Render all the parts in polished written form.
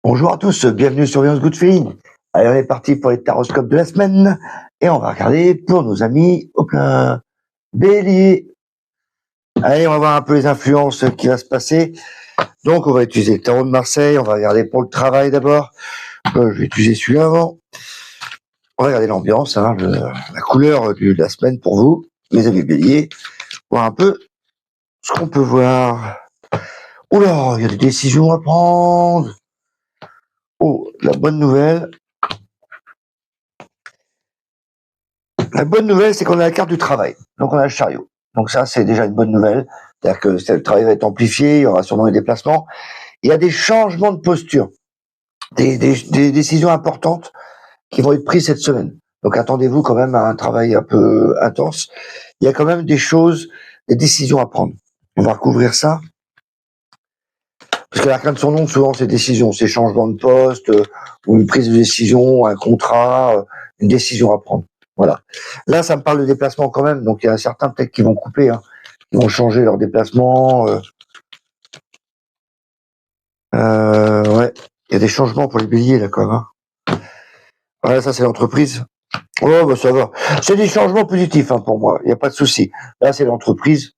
Bonjour à tous, bienvenue sur Surveillance Good Feeling. Allez, on est parti pour les taroscopes de la semaine et on va regarder pour nos amis Bélier. Allez, on va voir un peu les influences qui va se passer. Donc, on va utiliser le tarot de Marseille, on va regarder pour le travail d'abord. Je vais utiliser celui-là avant. On va regarder l'ambiance, la couleur de la semaine pour vous, mes amis Bélier. Voir un peu ce qu'on peut voir. Oula, il y a des décisions à prendre. Oh, la bonne nouvelle. La bonne nouvelle, c'est qu'on a la carte du travail. Donc, on a le chariot. Donc, ça, c'est déjà une bonne nouvelle. C'est-à-dire que le travail va être amplifié, il y aura sûrement des déplacements. Il y a des changements de posture, des décisions importantes qui vont être prises cette semaine. Donc, attendez-vous quand même à un travail un peu intense. Il y a quand même des choses, des décisions à prendre. On va recouvrir ça. Parce que l'arcane de son nom, souvent, c'est décisions, c'est changement de poste, ou une prise de décision, un contrat, une décision à prendre. Voilà. Là, ça me parle de déplacement quand même, donc il y a certains peut-être qui vont couper, qui vont changer leur déplacement. Ouais, il y a des changements pour les béliers là quand même. Voilà, ça c'est l'entreprise. Oh, bah ça va. C'est des changements positifs pour moi, il n'y a pas de souci. Là, c'est l'entreprise.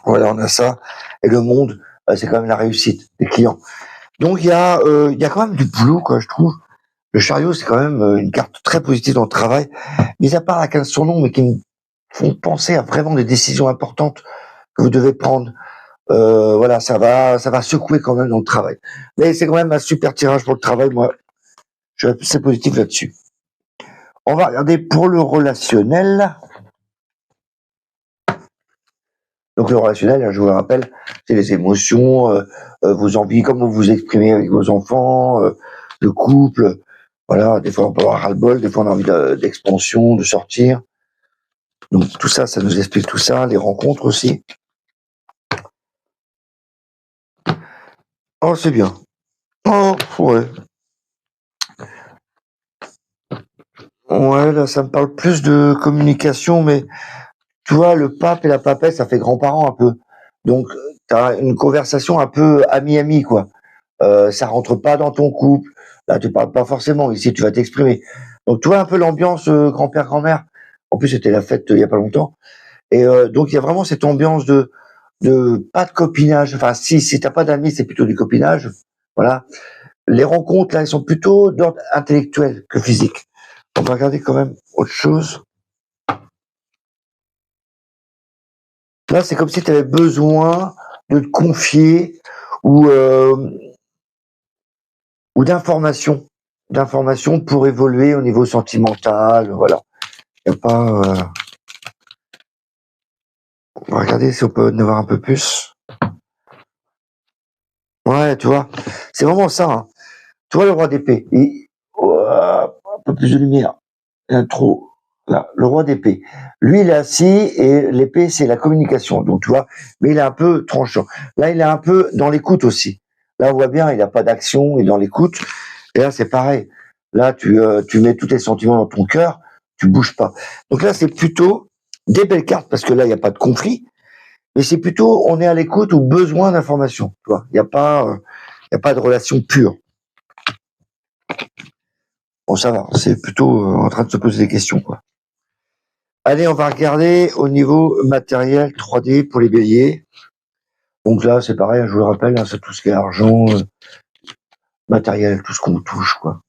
Voilà, on a ça. Et le monde, c'est quand même la réussite des clients. Donc il y a quand même du boulot, quoi, je trouve. Le chariot, c'est quand même une carte très positive dans le travail, mis à part la 15 son nom, mais qui me font penser à vraiment des décisions importantes que vous devez prendre. Voilà, ça va secouer quand même dans le travail. Mais c'est quand même un super tirage pour le travail, moi. Je suis assez positif là-dessus. On va regarder pour le relationnel. Donc le relationnel, je vous le rappelle, c'est les émotions, vos envies, comment vous vous exprimez avec vos enfants, le couple. Voilà, des fois on peut avoir ras-le-bol, des fois on a envie d'expansion, de sortir. Donc tout ça, ça nous explique tout ça, les rencontres aussi. Oh, c'est bien. Oh, ouais. Ouais, là, ça me parle plus de communication, mais tu vois, le pape et la papesse, ça fait grands-parents un peu. Donc, t'as une conversation un peu ami-ami, quoi. Ça rentre pas dans ton couple. Là, tu parles pas forcément. Ici, tu vas t'exprimer. Donc, tu vois un peu l'ambiance grand-père, grand-mère. En plus, c'était la fête il y a pas longtemps. Et donc, il y a vraiment cette ambiance de pas de copinage. Enfin, si t'as pas d'amis, c'est plutôt du copinage. Voilà. Les rencontres, là, elles sont plutôt d'ordre intellectuel que physique. On va regarder quand même autre chose. Là, c'est comme si tu avais besoin de te confier ou, ou d'informations pour évoluer au niveau sentimental. Voilà. Y a pas. On va regarder si on peut en avoir un peu plus. Ouais, tu vois, c'est vraiment ça. Tu vois le roi d'épée. Un peu plus de lumière. Il y a trop. Là, le roi d'épée. Lui, il est assis et l'épée, c'est la communication. Donc, tu vois, mais il est un peu tranchant. Là, il est un peu dans l'écoute aussi. Là, on voit bien, il n'a pas d'action, il est dans l'écoute. Et là, c'est pareil. Là, tu mets tous tes sentiments dans ton cœur, tu bouges pas. Donc là, c'est plutôt des belles cartes parce que là, il n'y a pas de conflit. Mais c'est plutôt, on est à l'écoute ou besoin d'informations. Tu vois, il n'y a pas de relation pure. Bon, ça va. C'est plutôt en train de se poser des questions, quoi. Allez, on va regarder au niveau matériel 3D pour les béliers. Donc là, c'est pareil, je vous le rappelle, c'est tout ce qui est argent, matériel, tout ce qu'on touche, quoi.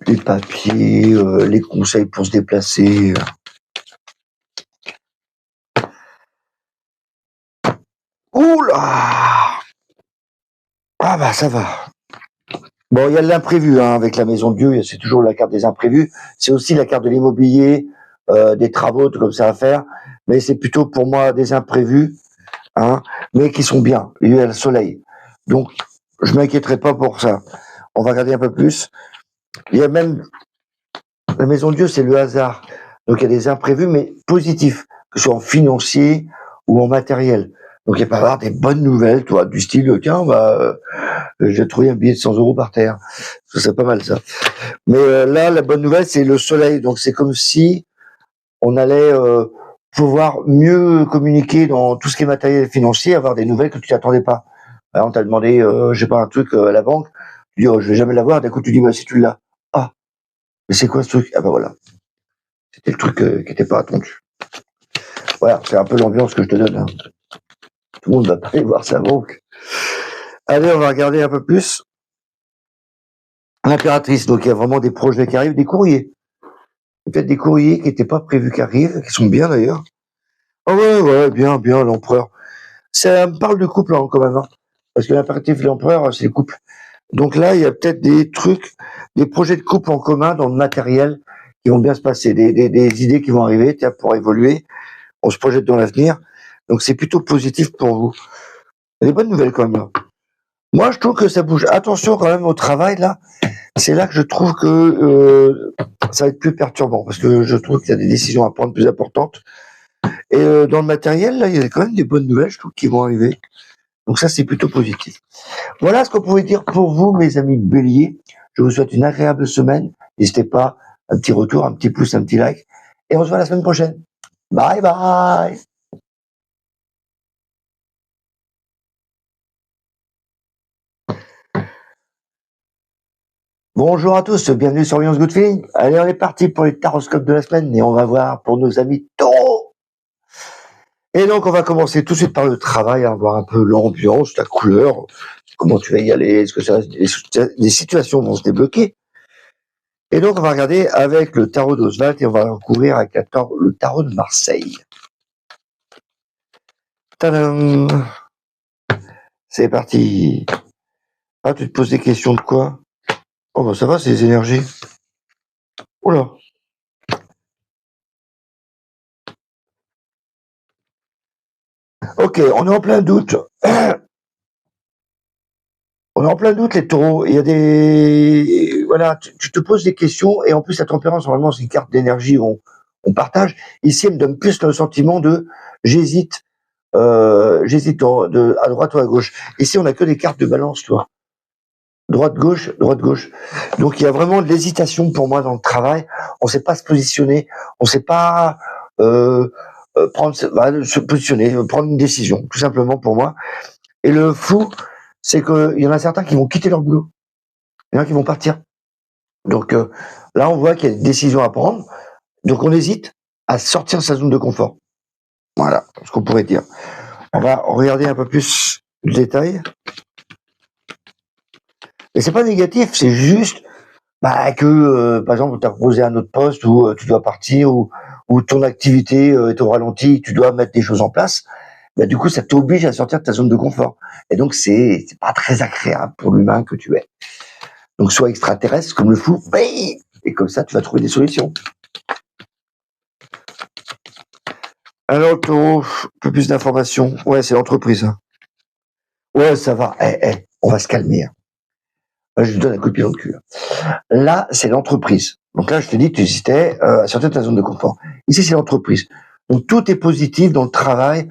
Les papiers, les conseils pour se déplacer. Oula! Ah bah ça va. Bon, il y a de l'imprévu avec la maison de Dieu, c'est toujours la carte des imprévus. C'est aussi la carte de l'immobilier, des travaux, tout comme ça à faire. Mais c'est plutôt pour moi des imprévus, mais qui sont bien. Il y a le soleil. Donc, je m'inquiéterai pas pour ça. On va regarder un peu plus. Il y a même la maison de Dieu, c'est le hasard. Donc il y a des imprévus, mais positifs, que ce soit en financier ou en matériel. Donc il peut y avoir des bonnes nouvelles, toi, du style, tiens, j'ai trouvé un billet de 100 € par terre. Ça, c'est pas mal, ça. Mais là, la bonne nouvelle, c'est le soleil. Donc c'est comme si on allait pouvoir mieux communiquer dans tout ce qui est matériel et financier, avoir des nouvelles que tu t'attendais pas. Alors, on t'a demandé, je sais pas, un truc à la banque, tu dis, oh, je vais jamais l'avoir, d'un coup, tu dis, bah, si tu l'as. Ah, mais c'est quoi ce truc? Ah, bah voilà. C'était le truc qui n'était pas attendu. Voilà, c'est un peu l'ambiance que je te donne. Hein. Tout le monde va pas aller voir sa banque. Allez, on va regarder un peu plus. L'impératrice, donc il y a vraiment des projets qui arrivent, des courriers. Peut-être des courriers qui n'étaient pas prévus qui arrivent, qui sont bien d'ailleurs. Ah ouais, ouais, bien, bien, l'empereur. Ça me parle de couple hein, quand même. Hein. Parce que l'impératif et l'empereur, c'est le couple. Donc là, il y a peut-être des trucs, des projets de couple en commun dans le matériel qui vont bien se passer, des idées qui vont arriver pour évoluer. On se projette dans l'avenir. Donc c'est plutôt positif pour vous. Des bonnes nouvelles quand même là. Moi, je trouve que ça bouge. Attention quand même au travail là. C'est là que je trouve que ça va être plus perturbant parce que je trouve qu'il y a des décisions à prendre plus importantes. Et dans le matériel, là, il y a quand même des bonnes nouvelles, je trouve, qui vont arriver. Donc ça, c'est plutôt positif. Voilà ce qu'on pouvait dire pour vous, mes amis Bélier. Je vous souhaite une agréable semaine. N'hésitez pas, un petit retour, un petit pouce, un petit like. Et on se voit la semaine prochaine. Bye bye. Bonjour à tous, bienvenue sur Lions Good Feeling. Allez, on est parti pour les taroscopes de la semaine et on va voir pour nos amis taureaux. Et donc, on va commencer tout de suite par le travail, hein, voir un peu l'ambiance, la couleur, comment tu vas y aller, est-ce que les situations vont se débloquer. Et donc, on va regarder avec le tarot d'Oswald et on va couvrir avec le tarot de Marseille. Tadam! C'est parti. Ah, tu te poses des questions de quoi? Oh, bah ça va, c'est les énergies. Oula. Ok, on est en plein doute. On est en plein doute, les taureaux. Il y a des. Voilà, tu te poses des questions et en plus, la tempérance, normalement, c'est une carte d'énergie où on partage. Ici, elle me donne plus le sentiment de j'hésite. J'hésite à droite ou à gauche. Ici, on n'a que des cartes de balance, tu vois. Droite, gauche, droite, gauche. Donc, il y a vraiment de l'hésitation pour moi dans le travail. On ne sait pas se positionner. On ne sait pas se positionner, prendre une décision, tout simplement pour moi. Et le fou, c'est qu'il y en a certains qui vont quitter leur boulot. Il y en a qui vont partir. Donc là, on voit qu'il y a des décisions à prendre. Donc on hésite à sortir de sa zone de confort. Voilà ce qu'on pourrait dire. On va regarder un peu plus le détail. Et c'est pas négatif, c'est juste que, par exemple, on t'a proposé un autre poste où tu dois partir, ou ton activité est au ralenti, tu dois mettre des choses en place. Bah, du coup, ça t'oblige à sortir de ta zone de confort. Et donc, c'est pas très agréable pour l'humain que tu es. Donc, sois extraterrestre comme le fou, et comme ça, tu vas trouver des solutions. Alors, Taureau, un peu plus d'informations. Ouais, c'est l'entreprise. Hein. Ouais, ça va. On va se calmer. Hein. Là, je lui donne un coup de pied dans le cul. Là, c'est l'entreprise. Donc là, je te dis que tu hésitais à sortir de ta zone de confort. Ici, c'est l'entreprise. Donc, tout est positif dans le travail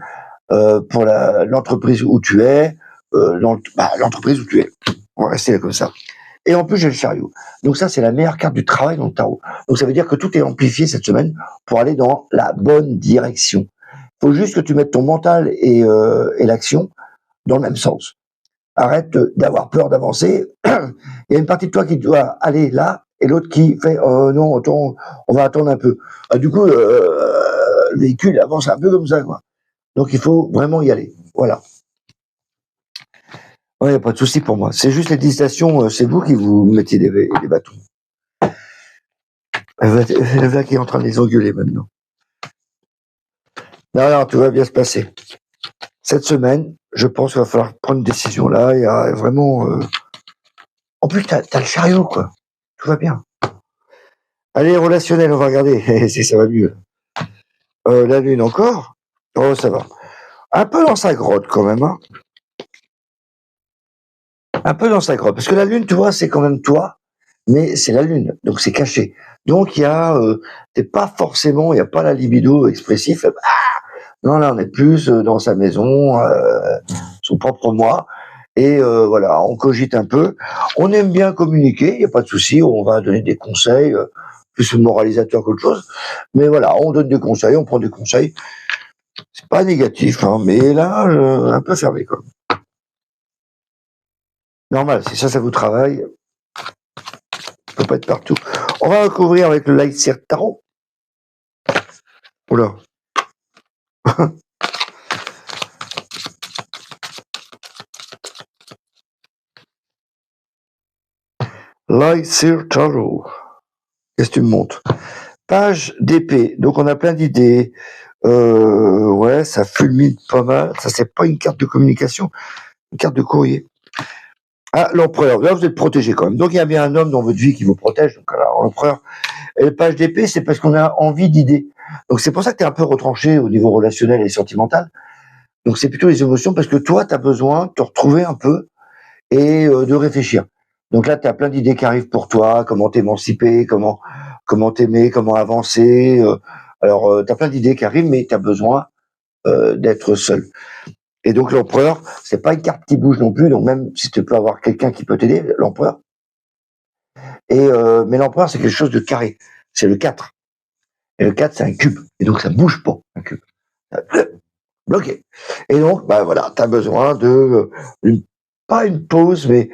pour l'entreprise où tu es, l'entreprise où tu es. On va rester là comme ça. Et en plus, j'ai le chariot. Donc ça, c'est la meilleure carte du travail dans le tarot. Donc ça veut dire que tout est amplifié cette semaine pour aller dans la bonne direction. Il faut juste que tu mettes ton mental et l'action dans le même sens. Arrête d'avoir peur d'avancer. Il y a une partie de toi qui doit aller là et l'autre qui fait non, attends, on va attendre un peu. Du coup, le véhicule avance un peu comme ça, quoi. Donc il faut vraiment y aller. Voilà. Il n'y a pas de souci pour moi. C'est juste les hésitations, c'est vous qui vous mettiez des bâtons. Le gars qui est en train de les engueuler maintenant. Non, tout va bien se passer. Cette semaine, je pense qu'il va falloir prendre une décision là. Il y a vraiment. En plus, t'as le chariot, quoi. Tout va bien. Allez, relationnel, on va regarder. Si ça va mieux. La lune encore. Oh, ça va. Un peu dans sa grotte quand même. Hein. Un peu dans sa grotte. Parce que la lune, tu vois, c'est quand même toi. Mais c'est la lune. Donc c'est caché. Donc il y a. T'es pas forcément. Il n'y a pas la libido expressif. Non, là, on est plus dans sa maison, son propre moi. Et voilà, on cogite un peu. On aime bien communiquer, il n'y a pas de souci. On va donner des conseils, plus moralisateur qu'autre chose. Mais voilà, on donne des conseils, on prend des conseils. C'est pas négatif, hein, mais là, un peu fermé, quoi. Normal, si ça vous travaille, ça peut pas être partout. On va recouvrir avec le Light Cirque Tarot. Oula. Light Cirque Tarot. Qu'est-ce que tu me montres? Page d'épée. Donc on a plein d'idées. Ouais, ça fulmine pas mal. Ça, c'est pas une carte de communication, une carte de courrier. Ah, l'empereur. Là, vous êtes protégé quand même. Donc il y a bien un homme dans votre vie qui vous protège. Donc alors, l'empereur. Et le page d'épée, c'est parce qu'on a envie d'idées. Donc c'est pour ça que tu es un peu retranché au niveau relationnel et sentimental. Donc c'est plutôt les émotions parce que toi, tu as besoin de te retrouver un peu et de réfléchir. Donc là, tu as plein d'idées qui arrivent pour toi, comment t'émanciper, comment t'aimer, comment avancer. Alors, tu as plein d'idées qui arrivent, mais tu as besoin d'être seul. Et donc l'empereur, c'est pas une carte qui bouge non plus, donc même si tu peux avoir quelqu'un qui peut t'aider, l'empereur. Mais l'empereur, c'est quelque chose de carré. C'est le 4. Et le 4, c'est un cube. Et donc ça bouge pas, un cube. Bloqué. Et donc, bah voilà, tu as besoin de pas une pause, mais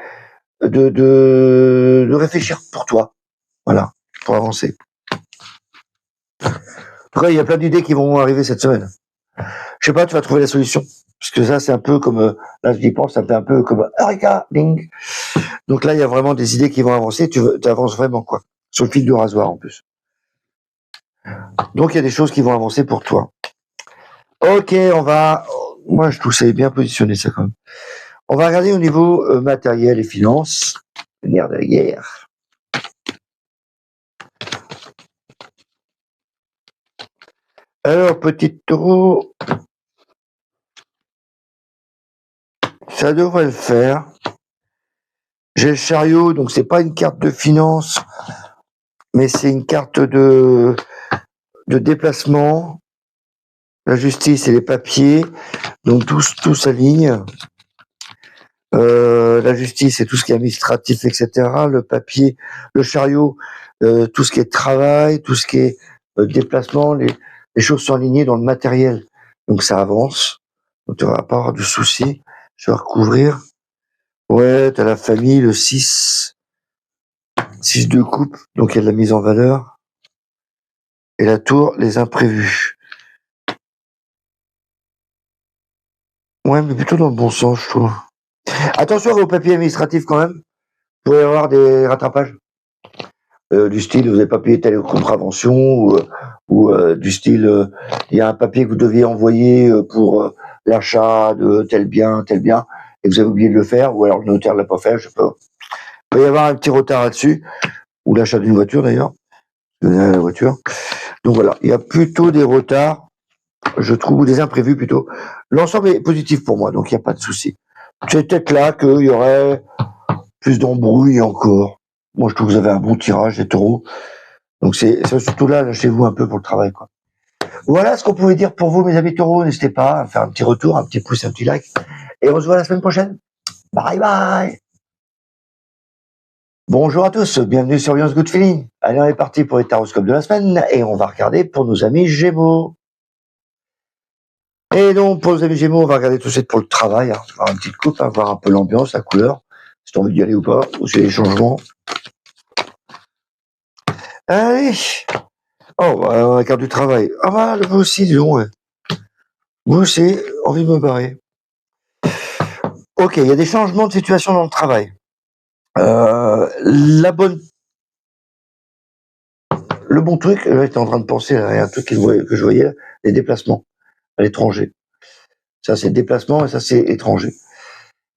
de réfléchir pour toi. Voilà, pour avancer. En tout cas, il y a plein d'idées qui vont arriver cette semaine. Je sais pas, tu vas trouver la solution. Parce que ça, c'est un peu comme, là, je y pense, ça fait un peu comme Eureka, ding. Donc là, il y a vraiment des idées qui vont avancer. Tu avances vraiment, quoi. Sur le fil du rasoir, en plus. Donc, il y a des choses qui vont avancer pour toi. Ok, moi, je trouve ça est bien positionné, ça, quand même. On va regarder au niveau matériel et finances. Le nerf de la guerre. Alors, petit taureau, ça devrait le faire. J'ai le chariot, donc c'est pas une carte de finance, mais c'est une carte de déplacement. La justice et les papiers, donc tout s'aligne. La justice, c'est tout ce qui est administratif, etc. Le papier, le chariot, tout ce qui est travail, tout ce qui est déplacement, les choses sont alignées dans le matériel. Donc ça avance. Donc tu vas pas avoir de soucis. Je vais recouvrir. Ouais, t'as la famille, le 6 de coupe, donc il y a de la mise en valeur. Et la tour, les imprévus. Ouais, mais plutôt dans le bon sens, je trouve. Attention à vos papiers administratifs quand même. Vous pourrait y avoir des rattrapages. Du style, vous n'avez pas payé telle contravention, ou du style, il y a un papier que vous deviez envoyer pour l'achat de tel bien, et vous avez oublié de le faire, ou alors le notaire ne l'a pas fait, je sais pas. Il peut y avoir un petit retard là-dessus, ou l'achat d'une voiture d'ailleurs, la voiture. Donc voilà, il y a plutôt des retards, je trouve, ou des imprévus plutôt. L'ensemble est positif pour moi, donc il n'y a pas de souci. C'est peut-être là qu'il y aurait plus d'embrouilles encore. Moi, je trouve que vous avez un bon tirage, les taureaux. Donc c'est surtout là, lâchez-vous un peu pour le travail, quoi. Voilà ce qu'on pouvait dire pour vous, mes amis taureaux. N'hésitez pas à faire un petit retour, un petit pouce, un petit like. Et on se voit la semaine prochaine. Bye bye. Bonjour à tous, bienvenue sur Young's Good Feeling. Allez, on est parti pour les taroscopes de la semaine et on va regarder pour nos amis Gémeaux. Et donc, pour nos amis Gémeaux, on va regarder tout de suite pour le travail. On va faire une petite coupe, voir un peu l'ambiance, la couleur, si tu as envie d'y aller ou pas, ou c'est les changements. Allez. Oh, bah, la carte du travail. Ah bah, vous aussi, disons, ouais. Vous aussi, envie de me barrer. Ok, il y a des changements de situation dans le travail. Le bon truc, là, j'étais en train de penser à un truc que je voyais, les déplacements à l'étranger. Ça, c'est déplacement et ça, c'est étranger.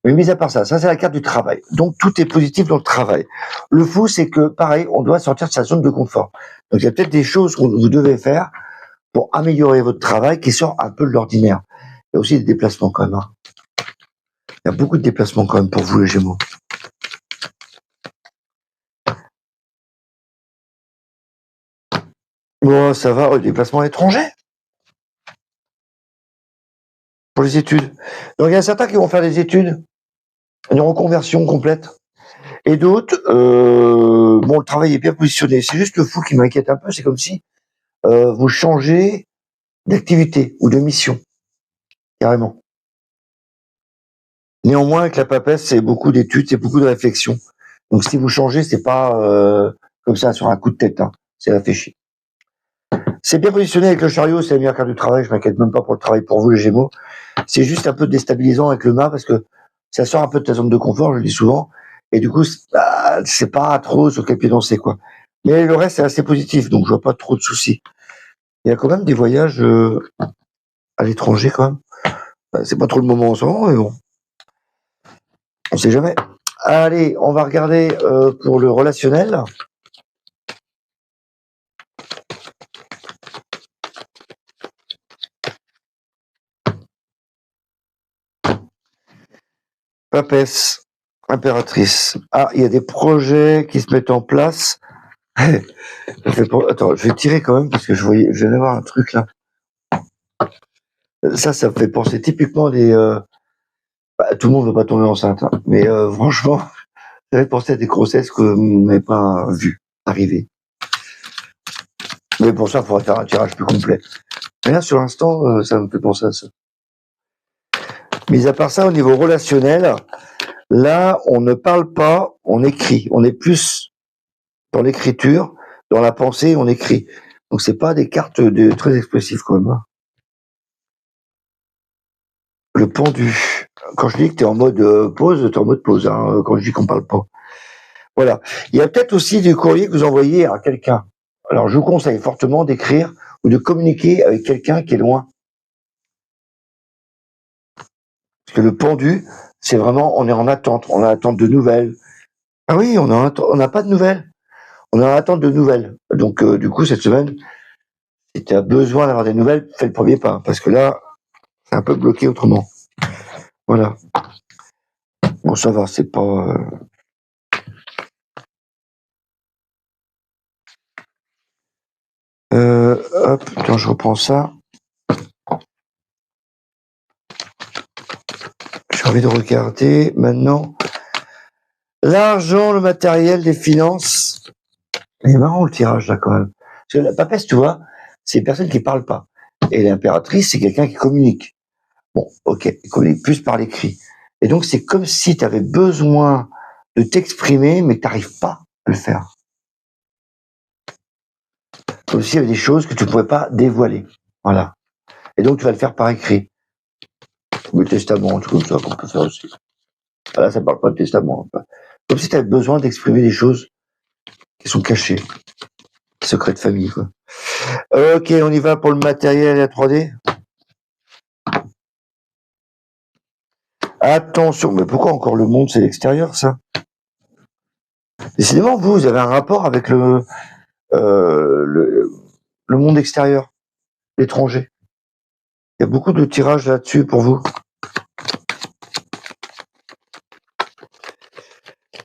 Mais mis à part ça, c'est la carte du travail. Donc, tout est positif dans le travail. Le fou, c'est que, pareil, on doit sortir de sa zone de confort. Donc, il y a peut-être des choses que vous devez faire pour améliorer votre travail qui sort un peu de l'ordinaire. Il y a aussi des déplacements quand même. Hein. Il y a beaucoup de déplacements quand même pour vous, les Gémeaux. Bon, ça va, déplacement à l'étranger pour les études. Donc, il y a certains qui vont faire des études, une reconversion complète. Et d'autres, bon, le travail est bien positionné. C'est juste le fou qui m'inquiète un peu. C'est comme si vous changez d'activité ou de mission, carrément. Néanmoins, avec la papesse, c'est beaucoup d'études, c'est beaucoup de réflexion. Donc si vous changez, c'est pas comme ça sur un coup de tête, hein. C'est réfléchi. C'est bien positionné avec le chariot, c'est la meilleure carte du travail. Je m'inquiète même pas pour le travail pour vous, les Gémeaux. C'est juste un peu déstabilisant avec le mât parce que ça sort un peu de ta zone de confort, je le dis souvent. Et du coup, c'est pas trop sur quel pied danser, quoi. Mais le reste est assez positif, donc je vois pas trop de soucis. Il y a quand même des voyages à l'étranger, quand même. C'est pas trop le moment en ce moment, mais bon, on sait jamais. Allez, on va regarder pour le relationnel. Papesse, impératrice. Ah, il y a des projets qui se mettent en place. Attends, je vais tirer quand même parce que je viens d'avoir un truc là. Ça me fait penser typiquement tout le monde ne veut pas tomber enceinte, hein, mais franchement, ça fait penser à des grossesses que vous n'avez pas vues arriver. Mais pour ça, il faudra faire un tirage plus complet. Mais là, sur l'instant, ça me fait penser à ça. Mais à part ça, au niveau relationnel, là, on ne parle pas, on écrit. On est plus dans l'écriture, dans la pensée, on écrit. Donc, c'est pas des cartes très expressives quand même, hein. Le pendu. Quand je dis que tu es en mode pause, tu es en mode pause, hein, quand je dis qu'on parle pas. Voilà. Il y a peut-être aussi du courrier que vous envoyez à quelqu'un. Alors, je vous conseille fortement d'écrire ou de communiquer avec quelqu'un qui est loin. Parce que le pendu, c'est vraiment, on est en attente. On est en attente de nouvelles. Ah oui, on n'a pas de nouvelles. On est en attente de nouvelles. Donc, du coup, cette semaine, si tu as besoin d'avoir des nouvelles, fais le premier pas. Parce que là, c'est un peu bloqué autrement. Voilà. Bon, ça va, c'est pas... Hop, quand je reprends ça. J'ai envie de regarder maintenant. L'argent, le matériel, les finances. Il est marrant le tirage là quand même. Parce que la papesse, tu vois, c'est une personne qui parle pas. Et l'impératrice, c'est quelqu'un qui communique. Bon, ok, il communique plus par l'écrit. Et donc c'est comme si tu avais besoin de t'exprimer, mais que tu n'arrives pas à le faire. Comme s'il y avait des choses que tu ne pouvais pas dévoiler. Voilà. Et donc tu vas le faire par écrit. Le testament, tout comme ça qu'on peut faire aussi. Voilà, ça ne parle pas de testament. Comme si tu avais besoin d'exprimer des choses qui sont cachées. Secret de famille, quoi. Ok, on y va pour le matériel et la 3D. Attention, mais pourquoi encore le monde, c'est l'extérieur, ça? Décidément, vous avez un rapport avec euh, le, le monde extérieur, l'étranger. Il y a beaucoup de tirages là-dessus pour vous.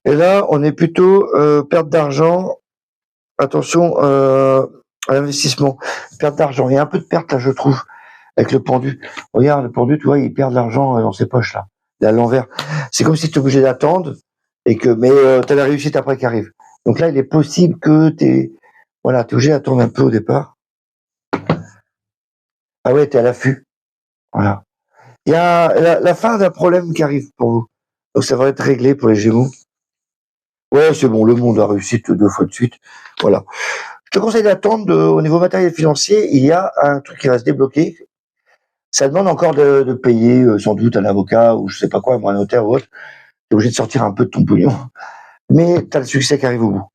Et là, on est plutôt perte d'argent. Attention à l'investissement. Perte d'argent. Il y a un peu de perte là, je trouve, avec le pendu. Regarde, le pendu, tu vois, il perd de l'argent dans ses poches là. Il est à l'envers. C'est comme si tu es obligé d'attendre mais tu as la réussite après qui arrive. Donc là, il est possible que t'es obligé d'attendre un peu au départ. Ah ouais, t'es à l'affût. Voilà. Il y a la fin d'un problème qui arrive pour vous. Donc ça va être réglé pour les Gémeaux. Ouais, c'est bon, le monde a réussi 2 fois de suite. Voilà. Je te conseille d'attendre au niveau matériel financier. Il y a un truc qui va se débloquer. Ça demande encore de payer sans doute un avocat ou je sais pas quoi, un notaire ou autre. T'es obligé de sortir un peu de ton pognon. Mais t'as le succès qui arrive au bout.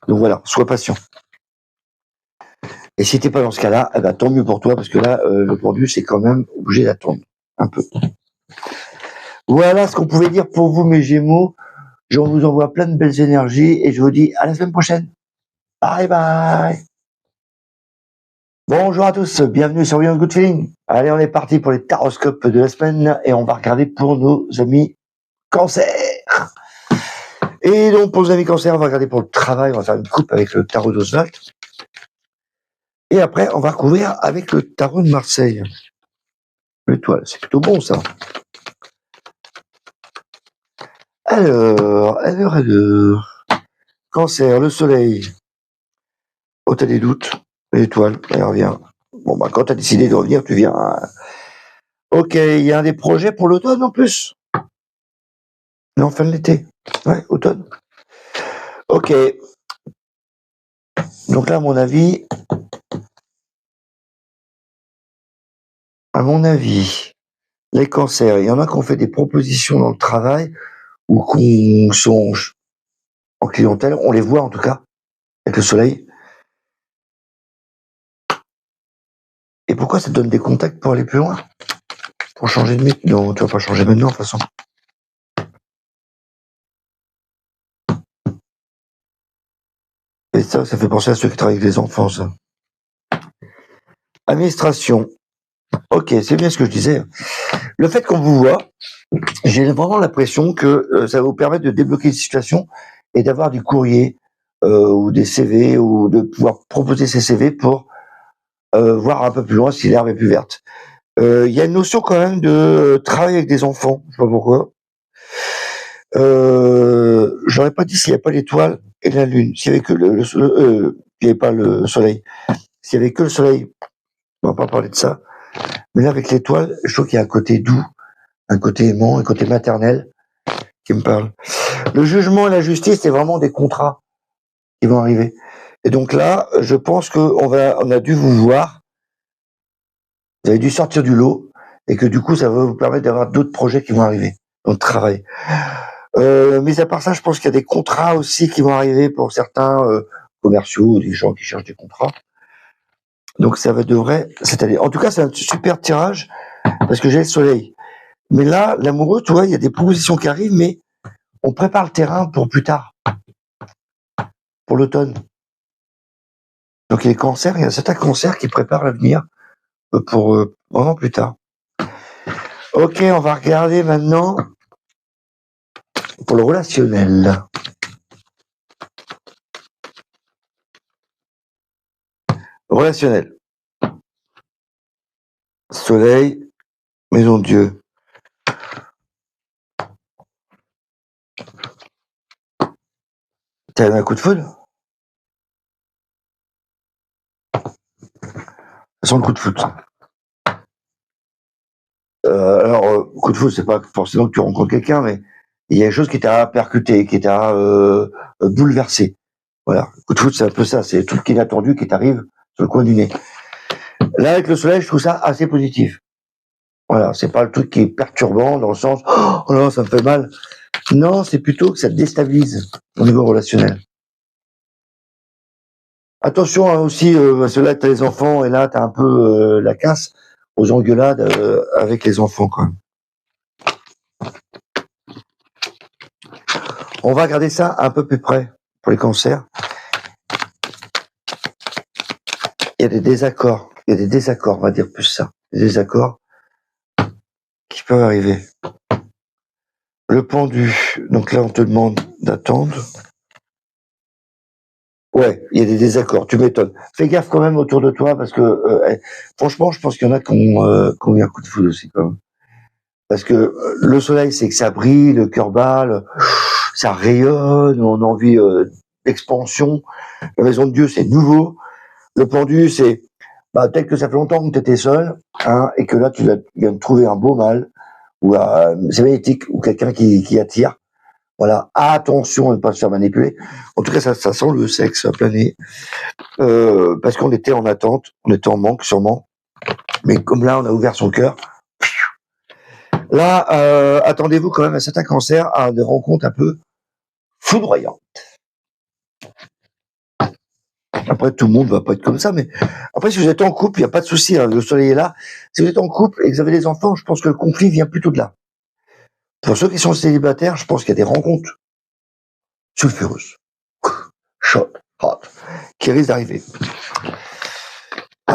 Donc voilà, sois patient. Et si t'es pas dans ce cas-là, eh ben, tant mieux pour toi, parce que là, le pendu, c'est quand même obligé d'attendre un peu. Voilà ce qu'on pouvait dire pour vous, mes Gémeaux. Je vous envoie plein de belles énergies et je vous dis à la semaine prochaine. Bye bye. Bonjour à tous, bienvenue sur Beyond Good Feeling. Allez, on est parti pour les taroscopes de la semaine et on va regarder pour nos amis Cancer. Et donc, pour nos amis Cancer, on va regarder pour le travail, on va faire une coupe avec le tarot d'Oswald. Et après, on va recouvrir avec le tarot de Marseille. L'étoile, c'est plutôt bon ça. Alors. Cancer, le soleil. Oh, t'as des doutes. L'étoile, elle revient. Bon, bah, quand t'as décidé de revenir, tu viens. Ok, il y a un des projets pour l'automne en plus. Non, fin de l'été. Ouais, automne. Ok. Donc là, à mon avis, les cancers, il y en a qui ont fait des propositions dans le travail ou qui sont en clientèle, on les voit en tout cas, avec le soleil. Et pourquoi ça te donne des contacts pour aller plus loin? Pour changer de métier? Non, tu vas pas changer maintenant, de toute façon. Et ça fait penser à ceux qui travaillent avec les enfants, ça. Administration. Ok, c'est bien ce que je disais. Le fait qu'on vous voit, j'ai vraiment l'impression que ça va vous permettre de débloquer une situation et d'avoir du courrier ou des CV ou de pouvoir proposer ces CV pour voir un peu plus loin si l'herbe est plus verte. Il y a une notion quand même de travail avec des enfants, je sais pas pourquoi. J'aurais pas dit s'il n'y avait pas l'étoile et la lune, s'il y avait que il y avait pas le soleil. S'il y avait que le soleil, on va pas parler de ça. Mais là, avec l'étoile, je trouve qu'il y a un côté doux, un côté aimant, un côté maternel qui me parle. Le jugement et la justice, c'est vraiment des contrats qui vont arriver. Et donc là, je pense on a dû vous voir, vous avez dû sortir du lot, et que du coup, ça va vous permettre d'avoir d'autres projets qui vont arriver dans le travail. Mais à part ça, je pense qu'il y a des contrats aussi qui vont arriver pour certains commerciaux, des gens qui cherchent des contrats. Donc ça devrait s'étaler. En tout cas, c'est un super tirage parce que j'ai le soleil. Mais là, l'amoureux, tu vois, il y a des propositions qui arrivent, mais on prépare le terrain pour plus tard, pour l'automne. Donc il y a des cancers, il y a certains cancers qui préparent l'avenir pour vraiment plus tard. Ok, on va regarder maintenant pour le relationnel. Relationnel. Soleil, maison de Dieu. T'as eu un coup de foudre? Sans le coup de foudre. Alors, coup de foudre, c'est pas forcément que tu rencontres quelqu'un, mais il y a quelque chose qui t'a percuté, qui t'a bouleversé. Voilà. Coup de foudre, c'est un peu ça. C'est tout ce qui est inattendu qui t'arrive sur le coin du nez. Là, avec le soleil, je trouve ça assez positif. Voilà. C'est pas le truc qui est perturbant dans le sens, oh non, ça me fait mal. Non, c'est plutôt que ça te déstabilise au niveau relationnel. Attention hein, aussi, parce que là, t'as les enfants et là, t'as un peu la casse aux engueulades avec les enfants, quand même. On va regarder ça un peu plus près pour les cancers. Il y a des désaccords. Il y a des désaccords, on va dire plus ça. Des désaccords qui peuvent arriver. Le pendu. Donc là, on te demande d'attendre. Ouais, il y a des désaccords. Tu m'étonnes. Fais gaffe quand même autour de toi parce que, franchement, je pense qu'il y en a qui ont eu un coup de foudre aussi, quand même. Parce que le soleil, c'est que ça brille, le cœur bat, ça rayonne, on a envie d'expansion. La maison de Dieu, c'est nouveau. Le pendu, c'est peut-être que ça fait longtemps que tu étais seul, hein, et que là, tu viens de trouver un beau mâle, ou c'est magnétique, ou quelqu'un qui attire. Voilà, attention à ne pas se faire manipuler. En tout cas, ça sent le sexe à planer, parce qu'on était en attente, on était en manque sûrement. Mais comme là, on a ouvert son cœur. Là, attendez-vous quand même à certains cancers à des rencontres un peu foudroyantes. Après, tout le monde va pas être comme ça, mais après, si vous êtes en couple, il n'y a pas de souci, hein, le soleil est là. Si vous êtes en couple et que vous avez des enfants, je pense que le conflit vient plutôt de là. Pour ceux qui sont célibataires, je pense qu'il y a des rencontres sulfureuses, chaudes, hot, qui risquent d'arriver.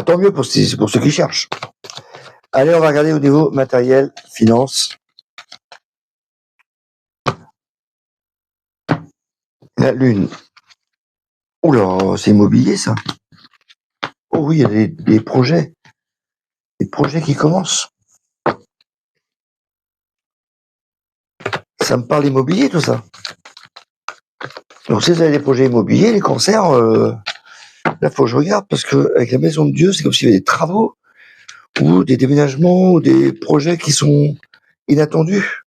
Tant mieux pour ceux qui cherchent. Allez, on va regarder au niveau matériel, finance. La lune. Oula, c'est immobilier ça. Oh oui, il y a des projets. Des projets qui commencent. Ça me parle immobilier tout ça. Donc si vous avez des projets immobiliers, les cancers, là faut que je regarde parce que avec la maison de Dieu, c'est comme s'il y avait des travaux ou des déménagements ou des projets qui sont inattendus.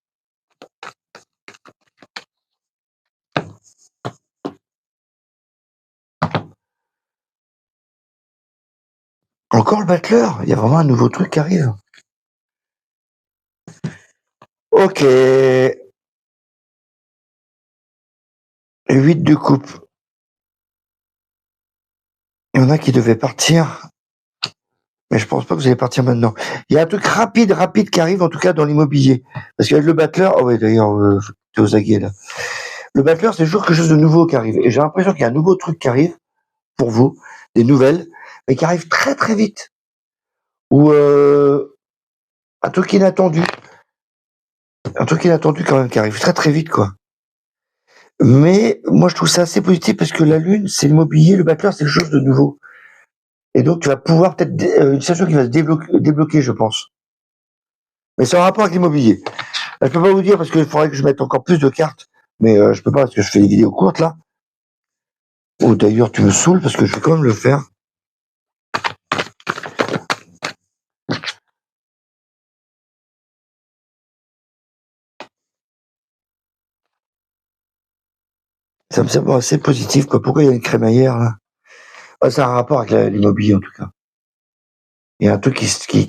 Encore le battleur? Il y a vraiment un nouveau truc qui arrive. Ok. 8 de coupe. Il y en a qui devaient partir. Mais je pense pas que vous allez partir maintenant. Il y a un truc rapide qui arrive, en tout cas dans l'immobilier. Parce qu'avec le battleur, oh ouais, d'ailleurs, t'es aux aguets là. Le battleur, c'est toujours quelque chose de nouveau qui arrive. Et j'ai l'impression qu'il y a un nouveau truc qui arrive pour vous, des nouvelles, mais qui arrive très vite. Ou un truc inattendu. Un truc inattendu quand même qui arrive très vite, quoi. Mais moi, je trouve ça assez positif parce que la Lune, c'est l'immobilier, le battleur, c'est quelque chose de nouveau. Et donc, tu vas pouvoir peut-être une situation qui va se débloquer, je pense. Mais c'est en rapport avec l'immobilier. Je peux pas vous dire parce qu'il faudrait que je mette encore plus de cartes, mais je peux pas parce que je fais des vidéos courtes là. Oh, d'ailleurs, tu me saoules parce que je vais quand même le faire. Ça me semble assez positif, quoi. Pourquoi il y a une crémaillère là? Ah, ça a un rapport avec l'immobilier en tout cas. Il y a un truc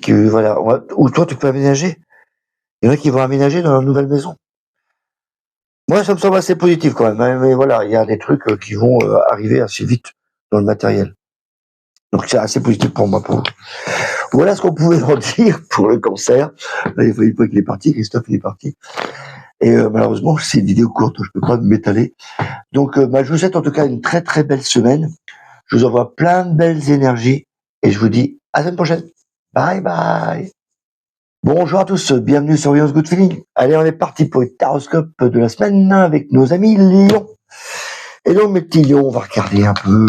voilà. Ou toi, tu peux aménager. Il y en a qui vont aménager dans leur nouvelle maison. Moi, ça me semble assez positif quand même, hein, mais voilà, il y a des trucs qui vont arriver assez vite dans le matériel. Donc c'est assez positif pour moi. Voilà ce qu'on pouvait en dire pour le cancer. Là, il fallait pas qu'il est parti, Christophe il est parti. Et malheureusement, c'est une vidéo courte, je peux pas m'étaler. Donc je vous souhaite en tout cas une très belle semaine. Je vous envoie plein de belles énergies et je vous dis à la semaine prochaine. Bye bye. Bonjour à tous, bienvenue sur Lions Good Feeling. Allez, on est parti pour le taroscope de la semaine avec nos amis Lions. Et donc, mes petits lions, on va regarder un peu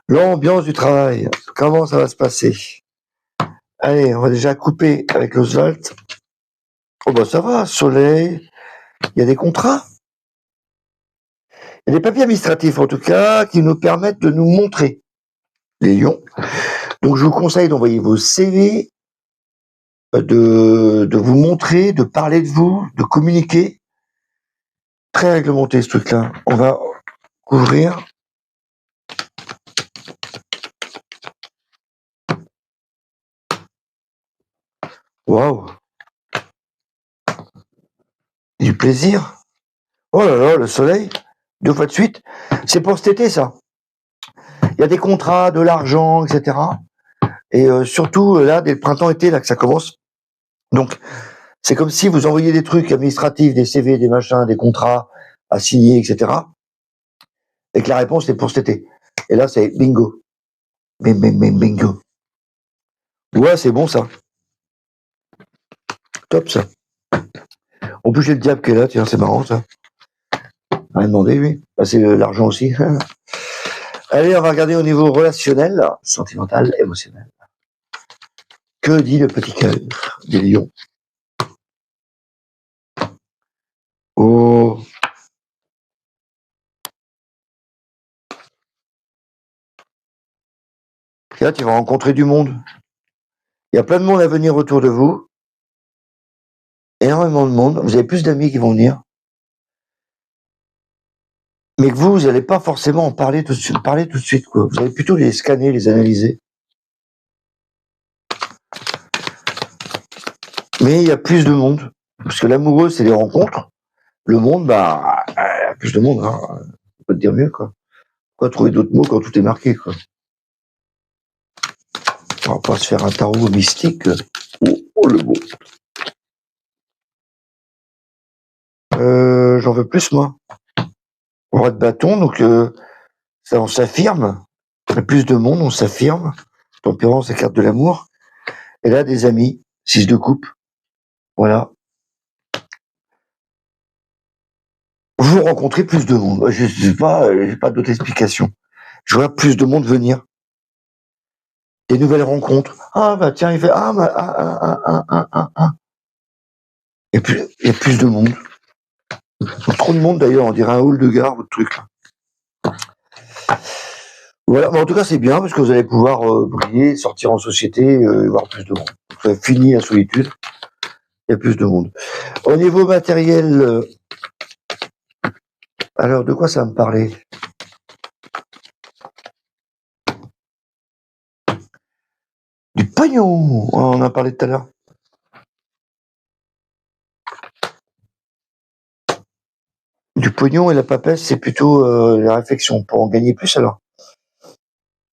l'ambiance du travail. Comment ça va se passer? Allez, on va déjà couper avec l'Oswald. Oh bah ça va, soleil, il y a des contrats. Il y a des papiers administratifs en tout cas qui nous permettent de nous montrer les lions. Donc je vous conseille d'envoyer vos CV, de vous montrer, de parler de vous, de communiquer. Très réglementé ce truc-là. On va ouvrir. Waouh! Du plaisir. Oh là là, le soleil, 2 fois de suite. C'est pour cet été, ça. Il y a des contrats, de l'argent, etc. Et surtout, là, dès le printemps-été, là, que ça commence. Donc, c'est comme si vous envoyiez des trucs administratifs, des CV, des machins, des contrats à signer, etc. Et que la réponse est pour cet été. Et là, c'est bingo. Bingo. Ouais, c'est bon, ça. Top, ça. En plus, j'ai le diable qui est là, tiens, c'est marrant, ça. Rien demandé, lui. Bah, c'est l'argent aussi. Allez, on va regarder au niveau relationnel, sentimental, émotionnel. Que dit le petit cœur des lions? Oh. Là, tu vas rencontrer du monde. Il y a plein de monde à venir autour de vous. Énormément de monde. Vous avez plus d'amis qui vont venir. Mais que vous n'allez pas forcément en parler tout de suite, quoi. Vous allez plutôt les scanner, les analyser. Mais il y a plus de monde. Parce que l'amoureux, c'est les rencontres. Le monde, bah, il y a plus de monde, hein. On peut te dire mieux, quoi. Pourquoi trouver d'autres mots quand tout est marqué, quoi. On va pas se faire un tarot mystique. Oh le mot. J'en veux plus, moi. Roi de bâton, donc ça, on s'affirme. Il y a plus de monde, on s'affirme. Tempérance, la carte de l'amour. Et là, des amis, 6 de coupe. Voilà. Vous rencontrez plus de monde. Je sais pas, j'ai pas d'autre explication. Je vois plus de monde venir. Des nouvelles rencontres. Ah, bah, tiens, il fait, ah, bah, Il y a plus de monde. Trop de monde, d'ailleurs, on dirait un hall de gare, votre truc, là. Voilà, mais en tout cas, c'est bien, parce que vous allez pouvoir briller, sortir en société, et voir plus de monde. Vous avez fini la solitude. Il y a plus de monde. Au niveau matériel, alors, de quoi ça va me parler? pognon, on en a parlé tout à l'heure. Du pognon et la papesse, c'est plutôt la réflexion pour en gagner plus alors.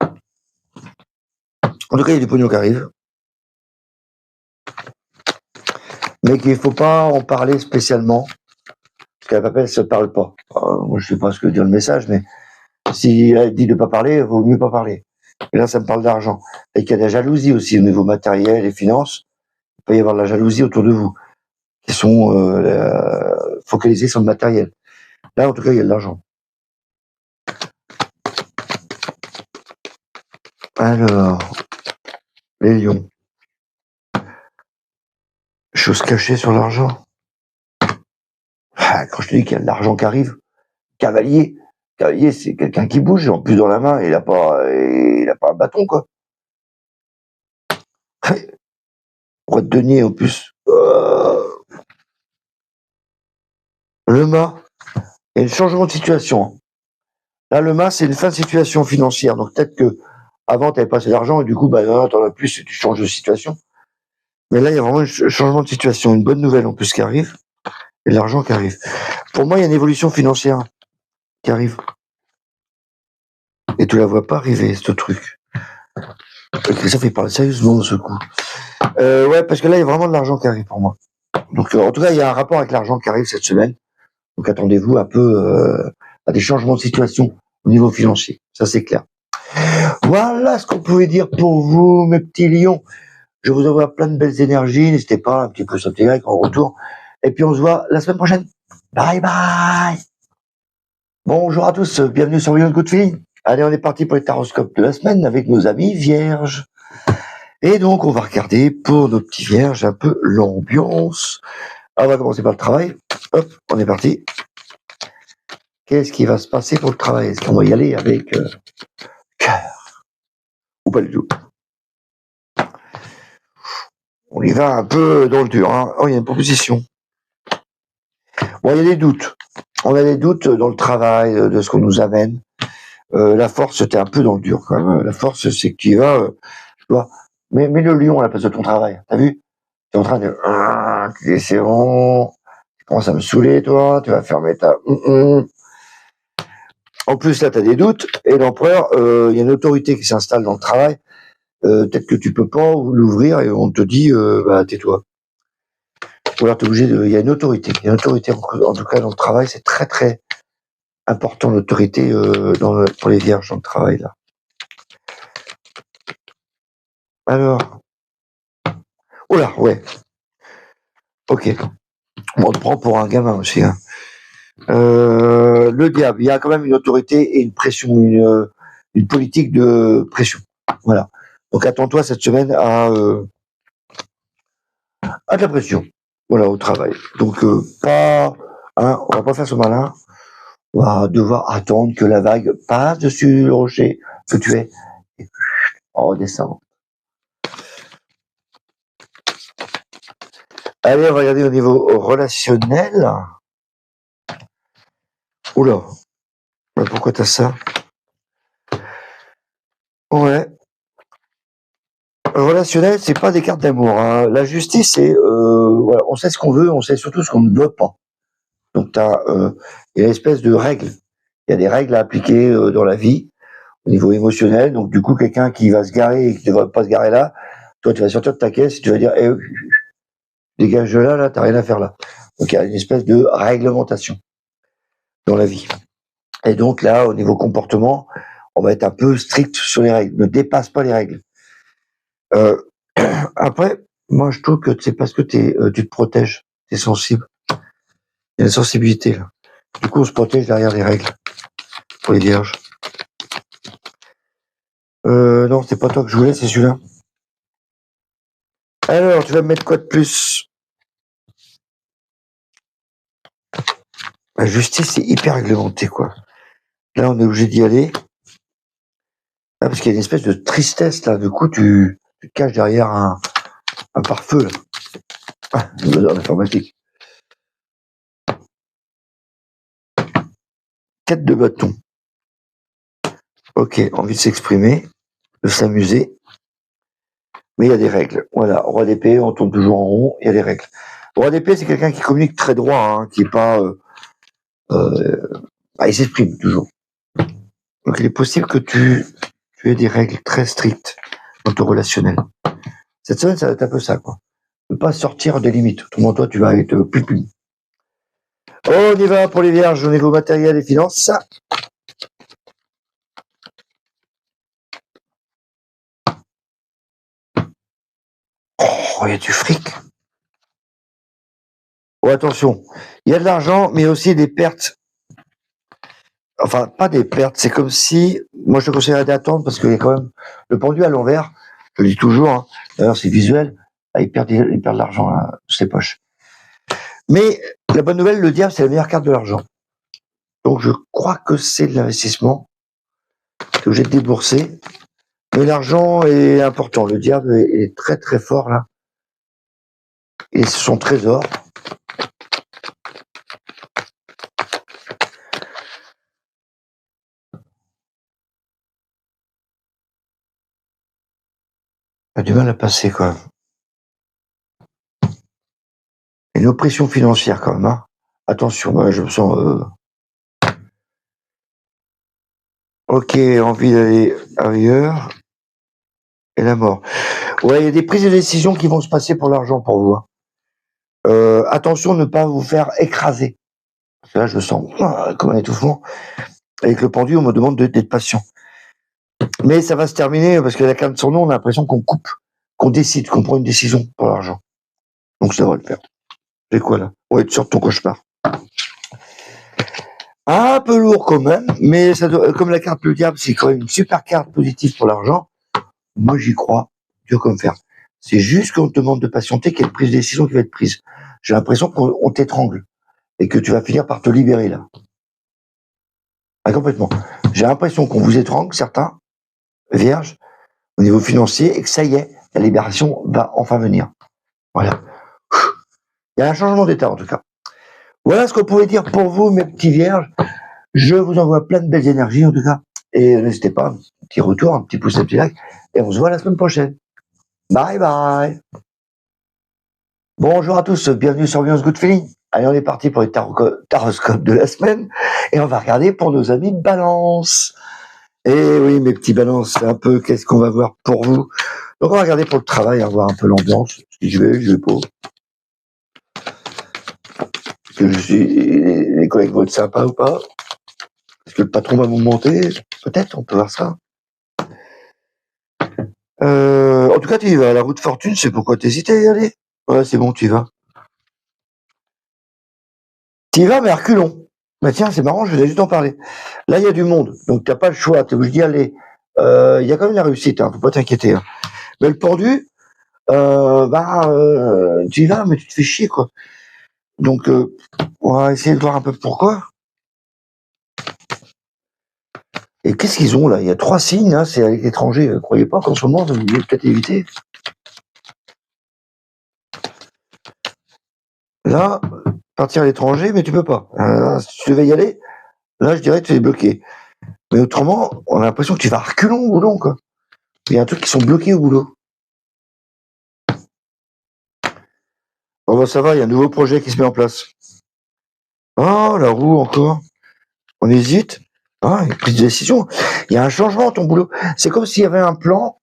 En tout cas, il y a du pognon qui arrive. Mais qu'il ne faut pas en parler spécialement. Parce que la papesse ne se parle pas. Moi, je ne sais pas ce que veut dire le message, mais si elle dit de ne pas parler, il vaut mieux pas parler. Et là, ça me parle d'argent. Et qu'il y a de la jalousie aussi au niveau matériel et finances. Il peut y avoir de la jalousie autour de vous, qui sont focalisés sur le matériel. Là, en tout cas, il y a de l'argent. Alors, les lions. Chose cachée sur l'argent. Quand je te dis qu'il y a de l'argent qui arrive, cavalier. Cavalier, c'est quelqu'un qui bouge. En plus, dans la main, il a pas un bâton, quoi. Roi de denier, en plus. Le mât. Il y a un changement de situation. Là, le mât, c'est une fin de situation financière. Donc, peut-être que avant, tu avais pas assez d'argent et du coup, non, t'en as plus et tu changes de situation. Mais là, il y a vraiment un changement de situation. Une bonne nouvelle, en plus, qui arrive. Et de l'argent qui arrive. Pour moi, il y a une évolution financière qui arrive. Et tu la vois pas arriver, ce truc. Christophe, il parle sérieusement, ce coup. Ouais, parce que là, il y a vraiment de l'argent qui arrive pour moi. Donc, en tout cas, il y a un rapport avec l'argent qui arrive cette semaine. Donc, attendez-vous un peu à des changements de situation au niveau financier. Ça, c'est clair. Voilà ce qu'on pouvait dire pour vous, mes petits lions. Je vous envoie plein de belles énergies. N'hésitez pas un petit peu sur Telegram en retour. Et puis, on se voit la semaine prochaine. Bye bye. Bonjour à tous. Bienvenue sur Beyond Good Feeling. Allez, on est parti pour les taroscopes de la semaine avec nos amis vierges. Et donc, on va regarder pour nos petits vierges un peu l'ambiance. On va commencer par le travail. Hop, on est parti. Qu'est-ce qui va se passer pour le travail? Est-ce qu'on va y aller avec cœur ou pas du tout? On y va un peu dans le dur. Hein. Oh, il y a une proposition. Bon, il y a des doutes. On a des doutes dans le travail, de ce qu'on nous amène. La force, c'était un peu dans le dur quand même. La force, c'est que tu y vas. Tu vois. Mais le lion à la place de ton travail. T'as vu? Tu es en train de... c'est bon. Tu commences à me saouler, toi. Tu vas fermer ta... En plus, là, tu as des doutes. Et l'empereur, il y a une autorité qui s'installe dans le travail. Peut-être que tu peux pas l'ouvrir et on te dit, tais-toi. Ou alors t'es obligé de... Il y a une autorité. Il y a une autorité, en tout cas, dans le travail. C'est très, très important, l'autorité pour les vierges dans le travail, là. Alors... Oh là, ouais. Ok. On te prend pour un gamin aussi, hein. Le diable, il y a quand même une autorité et une pression, une politique de pression. Voilà. Donc attends-toi cette semaine à de la pression. Voilà, au travail. Donc pas, hein, on va pas faire ce malin. On va devoir attendre que la vague passe dessus le rocher que tu es et on redescend. Allez, on va regarder au niveau relationnel. Oula, pourquoi t'as ça? Ouais. Relationnel, c'est pas des cartes d'amour. Hein. La justice, c'est voilà, on sait ce qu'on veut, on sait surtout ce qu'on ne veut pas. Donc il y a une espèce de règle. Il y a des règles à appliquer dans la vie au niveau émotionnel. Donc du coup, quelqu'un qui va se garer et qui ne devrait pas se garer là, toi tu vas sortir de ta caisse et tu vas dire dégage de là, t'as rien à faire là. Donc il y a une espèce de réglementation dans la vie. Et donc là, au niveau comportement, on va être un peu strict sur les règles. Ne dépasse pas les règles. Après, moi je trouve que c'est parce que tu te protèges, t'es sensible. Il y a une sensibilité là. Du coup, on se protège derrière les règles pour les vierges. Non, c'est pas toi que je voulais, c'est celui-là. Alors, tu vas me mettre quoi de plus? La justice, c'est hyper réglementé, quoi. Là, on est obligé d'y aller. Ah, parce qu'il y a une espèce de tristesse, là. Du coup, tu te caches derrière un pare-feu, là. Ah, en informatique. 4 de bâton. Ok, envie de s'exprimer, de s'amuser. Mais il y a des règles. Voilà, roi d'épée, on tourne toujours en rond, il y a des règles. Roi d'épée, c'est quelqu'un qui communique très droit, hein, qui est pas... il s'exprime toujours. Donc il est possible que tu aies des règles très strictes dans ton relationnel. Cette semaine, ça va être un peu ça, quoi. Ne pas sortir des limites. Autrement, toi, tu vas être plus. On y va pour les vierges au niveau matériel et finances. Oh, il y a du fric. Oh, attention, il y a de l'argent, mais aussi des pertes. Enfin, pas des pertes, c'est comme si, moi je te conseillerais d'attendre parce qu'il y a quand même le pendu à l'envers, je le dis toujours, hein. D'ailleurs c'est visuel, il perd de l'argent hein, dans ses poches. Mais la bonne nouvelle, le diable, c'est la meilleure carte de l'argent. Donc je crois que c'est de l'investissement, que j'ai déboursé, mais l'argent est important, le diable est très très fort là, et son trésor. A du mal à passer quand même. Une oppression financière quand même, hein. Attention, moi je me sens... Ok, envie d'aller ailleurs. Et la mort. Ouais, il y a des prises de décision qui vont se passer pour l'argent pour vous. Hein. Attention de ne pas vous faire écraser. Parce que là, je sens comme un étouffement. Avec le pendu, on me demande d'être patient. Mais ça va se terminer parce que la carte de son nom, on a l'impression qu'on coupe, qu'on décide, qu'on prend une décision pour l'argent. Donc ça va le faire. C'est quoi là? Ouais, tu sors de ton cauchemar. Un peu lourd quand même, mais ça doit, comme la carte le diable, c'est quand même une super carte positive pour l'argent. Moi, j'y crois, dur comme fer. C'est juste qu'on te demande de patienter qu'il y ait une prise de décision qui va être prise. J'ai l'impression qu'on t'étrangle et que tu vas finir par te libérer là. Ah, complètement. J'ai l'impression qu'on vous étrangle, certains, vierges, au niveau financier, et que ça y est, la libération va enfin venir. Voilà. Il y a un changement d'état en tout cas. Voilà ce qu'on pouvait dire pour vous, mes petits vierges. Je vous envoie plein de belles énergies en tout cas. Et n'hésitez pas, un petit retour, un petit pouce, un petit like. Et on se voit la semaine prochaine. Bye bye. Bonjour à tous, bienvenue sur Ambiance Good Feeling. Allez, on est parti pour les taroscopes de la semaine. Et on va regarder pour nos amis Balance. Et oui, mes petits Balances, c'est un peu qu'est-ce qu'on va voir pour vous. Donc on va regarder pour le travail, on va voir un peu l'ambiance. Si je vais pas. Est-ce que les collègues vont être sympas ou pas? Est-ce que le patron va vous monter? Peut-être, on peut voir ça. En tout cas, tu y vas. La route fortune, c'est pourquoi t'hésitais à y aller. Ouais, c'est bon, tu y vas. Tu y vas, mais à reculons. Bah tiens, c'est marrant, je venais juste en parler. Là, il y a du monde, donc t'as pas le choix, t'es obligé d'y aller. Il y a quand même la réussite, hein, faut pas t'inquiéter. Hein. Mais le pendu, tu y vas, mais tu te fais chier, quoi. Donc, on va essayer de voir un peu pourquoi. Et qu'est-ce qu'ils ont là? Il y a 3 signes, hein, c'est avec l'étranger. Croyez pas qu'en ce moment, vous devez peut-être éviter. Là, partir à l'étranger, mais tu peux pas. Si tu devais y aller, là, je dirais que tu es bloqué. Mais autrement, on a l'impression que tu vas reculons au boulot, quoi. Il y a un truc qui sont bloqués au boulot. Bon, bah, ça va, il y a un nouveau projet qui se met en place. Oh, la roue encore. On hésite. Ah, une prise de décision. Il y a un changement dans ton boulot. C'est comme s'il y avait un plan,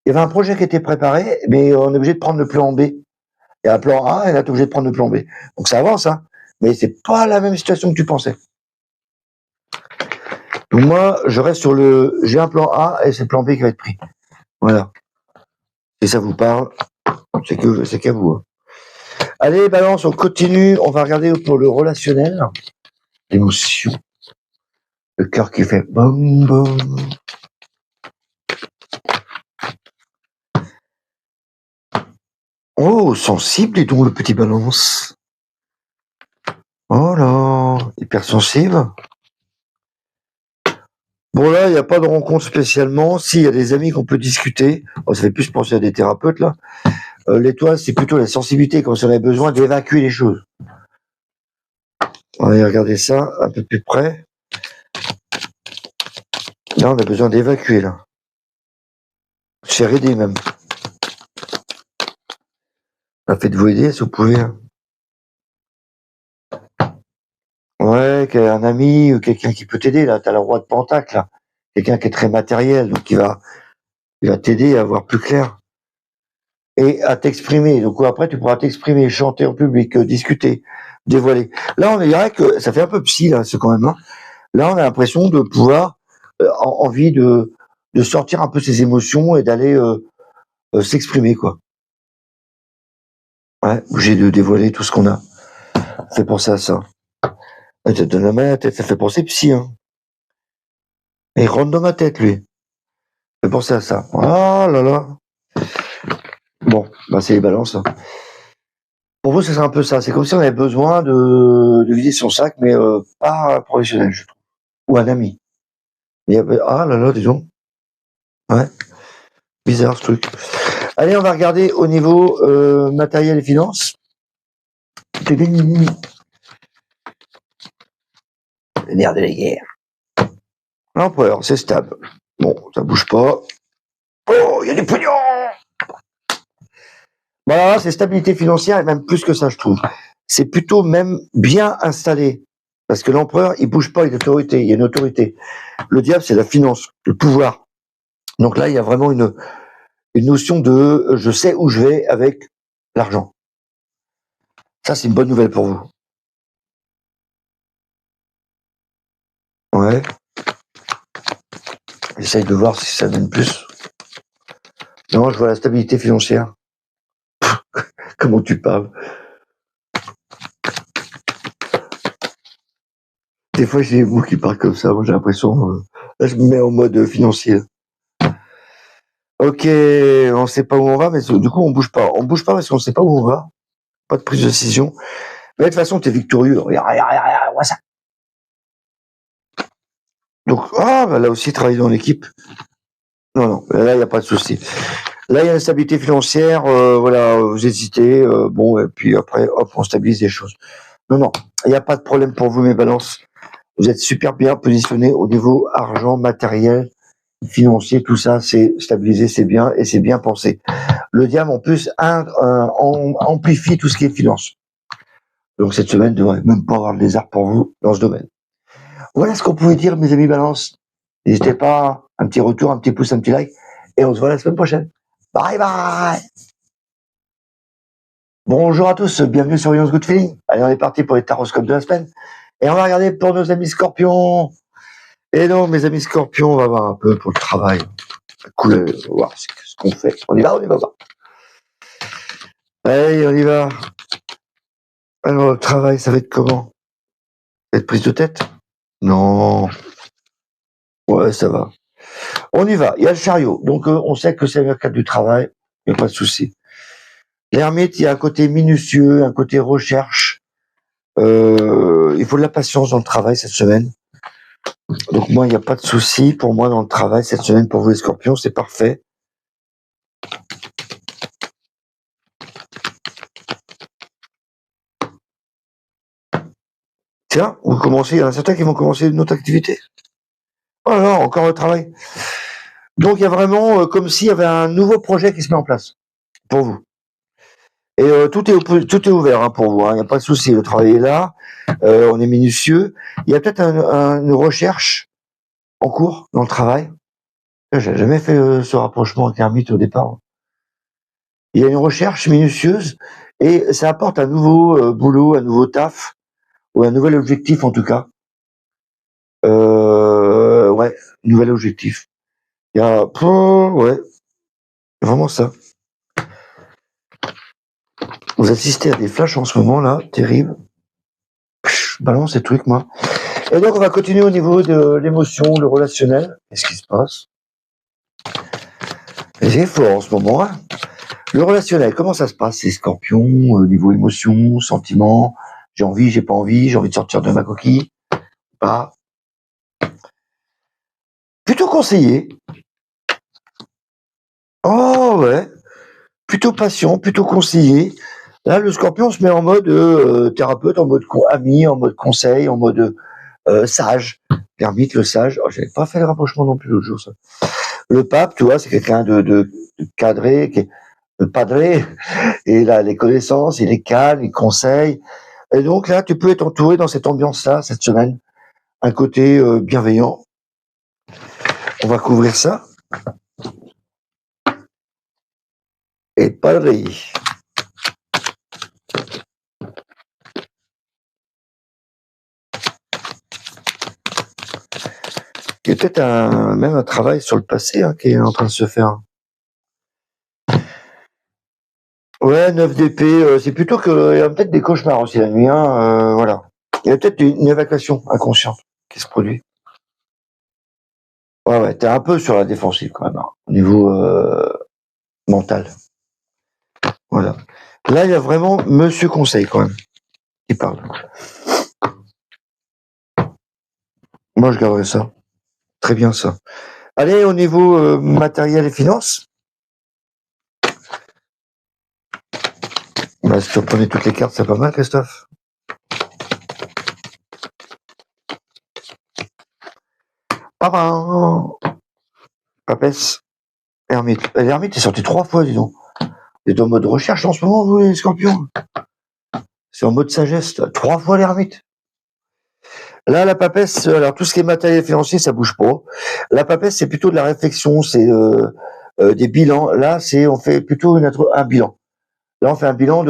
il y avait un projet qui était préparé, mais on est obligé de prendre le plan B. Il y a un plan A, et là, tu es obligé de prendre le plan B. Donc ça avance, hein. Mais c'est pas la même situation que tu pensais. Donc moi, je reste sur j'ai un plan A et c'est le plan B qui va être pris. Voilà. Et ça vous parle, c'est qu'à vous. Hein. Allez, balance, on continue. On va regarder pour le relationnel. L'émotion. Le cœur qui fait bom bom. Oh, sensible, et donc le petit balance. Oh là, hypersensible. Bon là, il n'y a pas de rencontre spécialement. Si, il y a des amis qu'on peut discuter. Oh, ça fait plus penser à des thérapeutes là. L'étoile, c'est plutôt la sensibilité quand on a besoin d'évacuer les choses. On va regarder ça un peu plus près. Là, on a besoin d'évacuer là. Se faire aider même. Faites-vous aider si vous pouvez. Hein. Ouais, un ami ou quelqu'un qui peut t'aider, là. T'as le roi de Pentacle, là. Quelqu'un qui est très matériel, donc il va t'aider à voir plus clair. Et à t'exprimer. Donc après, tu pourras t'exprimer, chanter en public, discuter, dévoiler. Là, on dirait que ça fait un peu psy, là, c'est quand même. Hein. Là, on a l'impression de pouvoir, envie de sortir un peu ses émotions et d'aller s'exprimer, quoi. Ouais, obligé de dévoiler tout ce qu'on a. Ça fait penser à ça. Et ça te donne la main à la tête, ça fait penser psy, hein. Et il rentre dans ma tête, lui. Ça fait penser à ça. Oh là là. Bon, bah c'est les balances. Hein. Pour vous, ce serait un peu ça. C'est comme si on avait besoin de vider son sac, mais pas un professionnel, je trouve. Ou un ami. Ah là là, disons. Ouais, bizarre ce truc. Allez, on va regarder au niveau matériel et finances. Le nerf de la guerre. L'empereur, c'est stable. Bon, ça bouge pas. Oh, il y a du pognon. Voilà, c'est stabilité financière et même plus que ça, je trouve. C'est plutôt même bien installé. Parce que l'empereur, il bouge pas, il y a une autorité. Le diable, c'est la finance, le pouvoir. Donc là, il y a vraiment une notion de je sais où je vais avec l'argent. Ça, c'est une bonne nouvelle pour vous. Ouais. J'essaye de voir si ça donne plus. Non, je vois la stabilité financière. Comment tu parles? Des fois, j'ai des mots qui parlent comme ça. Moi, j'ai l'impression. Là, je me mets en mode financier. Ok, on sait pas où on va, mais du coup, on bouge pas. On bouge pas parce qu'on sait pas où on va. Pas de prise de décision. Mais de toute façon, t'es victorieux. Regarde, vois ça. Donc, bah, là aussi, travailler dans l'équipe. Non, non, là, il n'y a pas de souci. Là, il y a une stabilité financière. Voilà, vous hésitez. Bon, et puis après, hop, on stabilise les choses. Non, non, il n'y a pas de problème pour vous, mes balances. Vous êtes super bien positionnés au niveau argent, matériel, financier, tout ça, c'est stabilisé, c'est bien et c'est bien pensé. Le diable, en plus, amplifie tout ce qui est finance. Donc cette semaine ne devrait même pas avoir de lézard pour vous dans ce domaine. Voilà ce qu'on pouvait dire, mes amis balance. N'hésitez pas, un petit retour, un petit pouce, un petit like, et on se voit la semaine prochaine. Bye bye. Bonjour à tous, bienvenue sur Young's Good Feeling. Allez, on est parti pour les taroscopes de la semaine. Et on va regarder pour nos amis scorpions. Et donc, mes amis scorpions, on va voir un peu pour le travail. Cool, on va voir ce qu'on fait. On y va voir. Allez, on y va. Alors, le travail, ça va être comment? Ça va être prise de tête? Non. Ouais, ça va. On y va. Il y a le chariot. Donc, on sait que c'est le cadre du travail. Il n'y a pas de souci. L'ermite, il y a un côté minutieux, un côté recherche. Il faut de la patience dans le travail cette semaine. Donc, moi, il n'y a pas de souci pour moi dans le travail cette semaine pour vous les scorpions. C'est parfait. Tiens, vous commencez, il y en a certains qui vont commencer une autre activité. Oh là là, encore le travail. Donc il y a vraiment comme s'il y avait un nouveau projet qui se met en place pour vous. Et tout est ouvert hein, pour vous. Il n'y a pas de souci. Le travail est là. On est minutieux. Il y a peut-être une recherche en cours dans le travail. J'ai jamais fait ce rapprochement avec Hermite au départ. Il y a une recherche minutieuse et ça apporte un nouveau boulot, un nouveau taf ou un nouvel objectif en tout cas. Ouais, nouvel objectif. Il y a, ouais, vraiment ça. Vous assistez à des flashs en ce moment là, terrible. Balance ces trucs moi. Et donc on va continuer au niveau de l'émotion, le relationnel. Qu'est-ce qui se passe? C'est fort en ce moment. Hein. Le relationnel, comment ça se passe? Les scorpions, niveau émotion, sentiment. J'ai envie, j'ai pas envie, j'ai envie de sortir de ma coquille. Pas. Plutôt conseillé. Oh ouais. Plutôt patient, plutôt conseillé. Là, le scorpion se met en mode thérapeute, en mode ami, en mode conseil, en mode sage. L'ermite, le sage. Oh, j'avais pas fait le rapprochement non plus l'autre jour, ça. Le pape, tu vois, c'est quelqu'un de cadré, qui est le padré, et là, les connaissances, il est calme, il conseille. Et donc là, tu peux être entouré dans cette ambiance-là, cette semaine. Un côté bienveillant. On va couvrir ça. Et padré. Il y a peut-être même un travail sur le passé qui est en train de se faire. Ouais, 9 d'épée, c'est plutôt que il y a peut-être des cauchemars aussi la nuit, voilà. Il y a peut-être une évacuation inconsciente qui se produit. Ouais, t'es un peu sur la défensive quand même, au niveau mental. Voilà. Là, il y a vraiment Monsieur Conseil quand même qui parle. Moi, je garderai ça. Très bien ça. Allez, au niveau matériel et finances. Bah, si tu reprenais toutes les cartes, c'est pas mal, Christophe. Papesse, Hermite. L'Hermite est sorti 3 fois, dis donc. Vous êtes en mode recherche en ce moment, vous, les scorpions. C'est en mode sagesse, 3 fois l'Hermite. Là, la papesse, alors tout ce qui est matériel financier, ça bouge pas. La papesse, c'est plutôt de la réflexion, c'est des bilans. Là, on fait plutôt un bilan. Là, on fait un bilan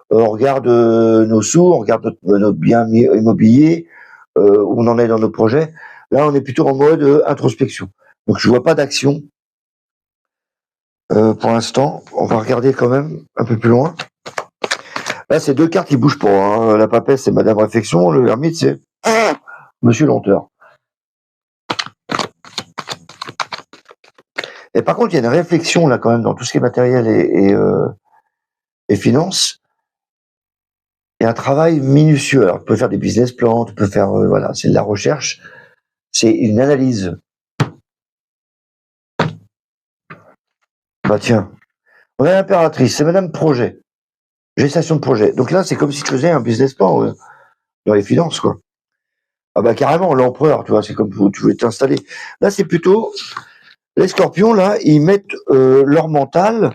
on regarde nos sous, on regarde notre bien immobilier, où on en est dans nos projets. Là, on est plutôt en mode introspection. Donc, je vois pas d'action pour l'instant. On va regarder quand même un peu plus loin. Là, c'est 2 cartes qui bougent pas. Hein. La papesse, c'est Madame Réflexion. Le Hermite, c'est Monsieur Lenteur. Et par contre, il y a une réflexion là quand même dans tout ce qui est matériel et finance. Il y a un travail minutieux. Alors, tu peux faire des business plans, tu peux faire, voilà, c'est de la recherche, c'est une analyse. Bah tiens, on a l'impératrice, c'est Madame Projet, gestation de projet. Donc là, c'est comme si tu faisais un business plan dans les finances, quoi. Ah bah carrément, l'empereur, tu vois, c'est comme tu voulais t'installer. Là, c'est plutôt les scorpions, là, ils mettent leur mental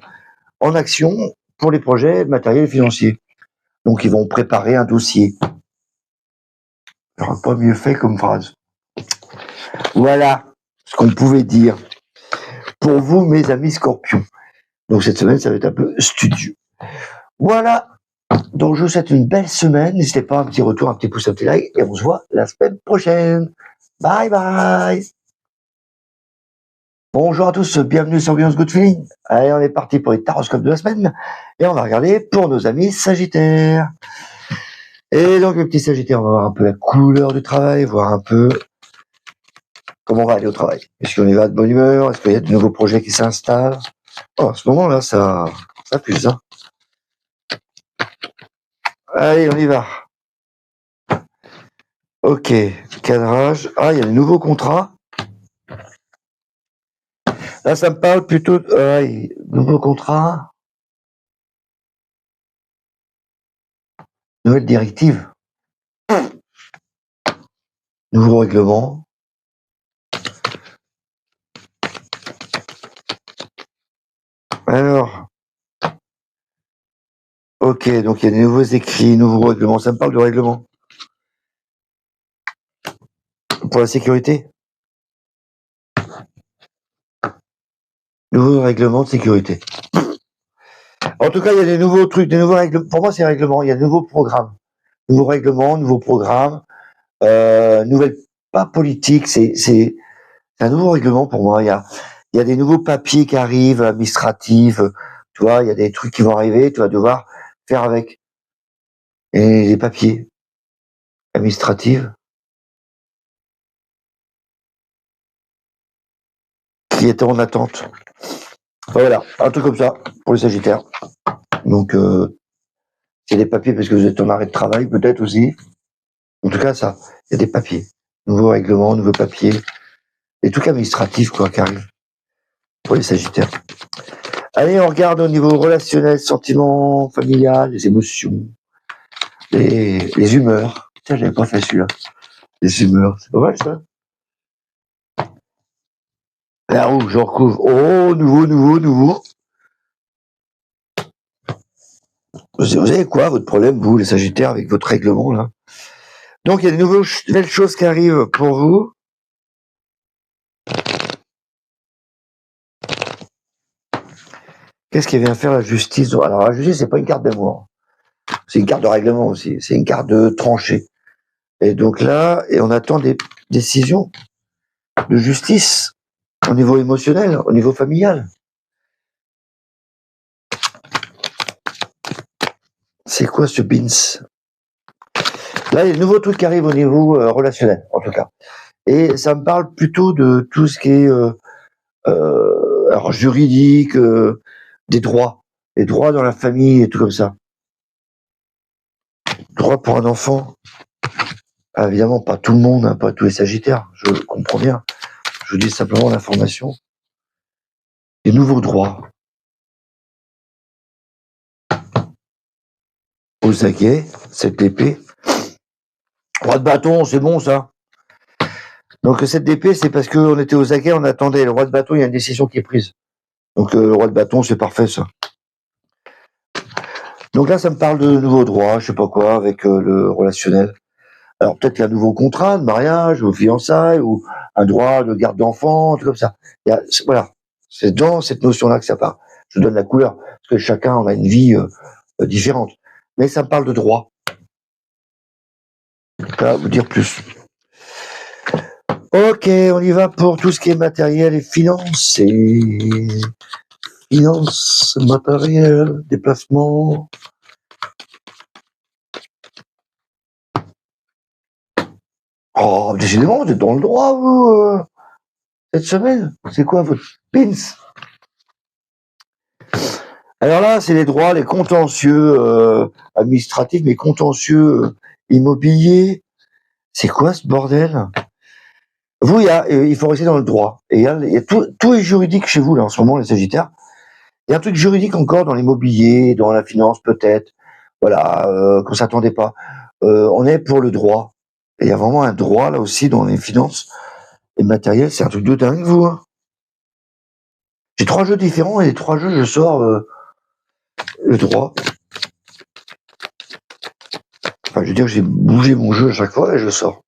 en action pour les projets matériels et financiers. Donc, ils vont préparer un dossier. J'aurais pas mieux fait comme phrase. Voilà ce qu'on pouvait dire pour vous, mes amis scorpions. Donc, cette semaine, ça va être un peu studieux. Voilà. Donc, je vous souhaite une belle semaine. N'hésitez pas, un petit retour, un petit pouce, un petit like. Et on se voit la semaine prochaine. Bye bye. Bonjour à tous, bienvenue sur Beyond Good Feeling. Allez, on est parti pour les taroscopes de la semaine. Et on va regarder pour nos amis Sagittaires. Et donc, les petits Sagittaires, on va voir un peu la couleur du travail, voir un peu comment on va aller au travail. Est-ce qu'on y va de bonne humeur? Est-ce qu'il y a de nouveaux projets qui s'installent? Oh, à ce moment-là, ça fuse, hein. Allez, on y va. Ok, cadrage. Ah, il y a de nouveaux contrats. Là, ça me parle plutôt de nouveaux contrats. Nouvelle directive. Nouveau règlement. Alors, ok, donc il y a des nouveaux écrits, nouveaux règlements. Ça me parle de règlement. Pour la sécurité. Nouveau règlement de sécurité. En tout cas, il y a des nouveaux trucs, des nouveaux règlements. Pour moi, c'est règlement. Il y a de nouveaux programmes. Nouveaux règlements, nouveaux programmes. Nouvelle, pas politique, c'est un nouveau règlement pour moi. Il y a des nouveaux papiers qui arrivent, administratifs. Tu vois, il y a des trucs qui vont arriver. Tu vas devoir faire avec. Et les papiers administratifs qui étaient en attente. Enfin, voilà, un truc comme ça pour les Sagittaires. Donc, c'est des papiers parce que vous êtes en arrêt de travail peut-être aussi. En tout cas, ça, il y a des papiers. Nouveaux règlements, nouveaux papiers. Des trucs administratifs, quoi, qui arrivent pour les Sagittaires. Allez, on regarde au niveau relationnel, sentiment, familial, les émotions, les humeurs. Tiens, j'avais pas fait celui-là. Les humeurs, c'est pas mal ça. La roue, je recouvre. Oh, nouveau. Vous avez quoi, votre problème, vous, les Sagittaires, avec votre règlement, là? Donc, il y a des nouvelles choses qui arrivent pour vous. Qu'est-ce qui vient faire la justice? Alors, la justice, c'est pas une carte d'amour. C'est une carte de règlement aussi. C'est une carte de tranchée. Et donc là, on attend des décisions de justice au niveau émotionnel, au niveau familial. C'est quoi ce beans? Là, il y a de nouveaux trucs qui arrivent au niveau relationnel, en tout cas. Et ça me parle plutôt de tout ce qui est alors juridique, des droits. Les droits dans la famille et tout comme ça. Droit pour un enfant. Ah, évidemment, pas tout le monde, hein, pas tous les Sagittaires, je comprends bien. Je vous dis simplement l'information. Les nouveaux droits. Aux aguets, cette épée. Roi de bâton, c'est bon ça. Donc cette épée, c'est parce qu'on était aux aguets, on attendait. Le roi de bâton, il y a une décision qui est prise. Donc le roi de bâton, c'est parfait ça. Donc là, ça me parle de nouveaux droits, je sais pas quoi, avec le relationnel. Alors peut-être un nouveau contrat de mariage, ou fiançailles, ou un droit de garde d'enfant, tout comme ça. Voilà, c'est dans cette notion-là que ça part. Je donne la couleur, parce que chacun on a une vie différente. Mais ça me parle de droit. Je peux pas vous dire plus. Ok, on y va pour tout ce qui est matériel et finances. Finances, matériel, déplacement. Oh, décidément, vous êtes dans le droit, vous, cette semaine. C'est quoi votre pins? Alors là, c'est les droits, les contentieux administratifs, mais contentieux immobiliers. C'est quoi ce bordel? Vous, il faut rester dans le droit. Et il y a tout est juridique chez vous, là, en ce moment, les Sagittaires. Il y a un truc juridique encore dans l'immobilier, dans la finance, peut-être. Voilà, qu'on s'attendait pas. On est pour le droit. Et il y a vraiment un droit, là aussi, dans les finances et matériel. C'est un truc de dingue, vous. Hein. J'ai 3 jeux différents et les 3 jeux, je sors le droit. Enfin, je veux dire, j'ai bougé mon jeu à chaque fois et je sors.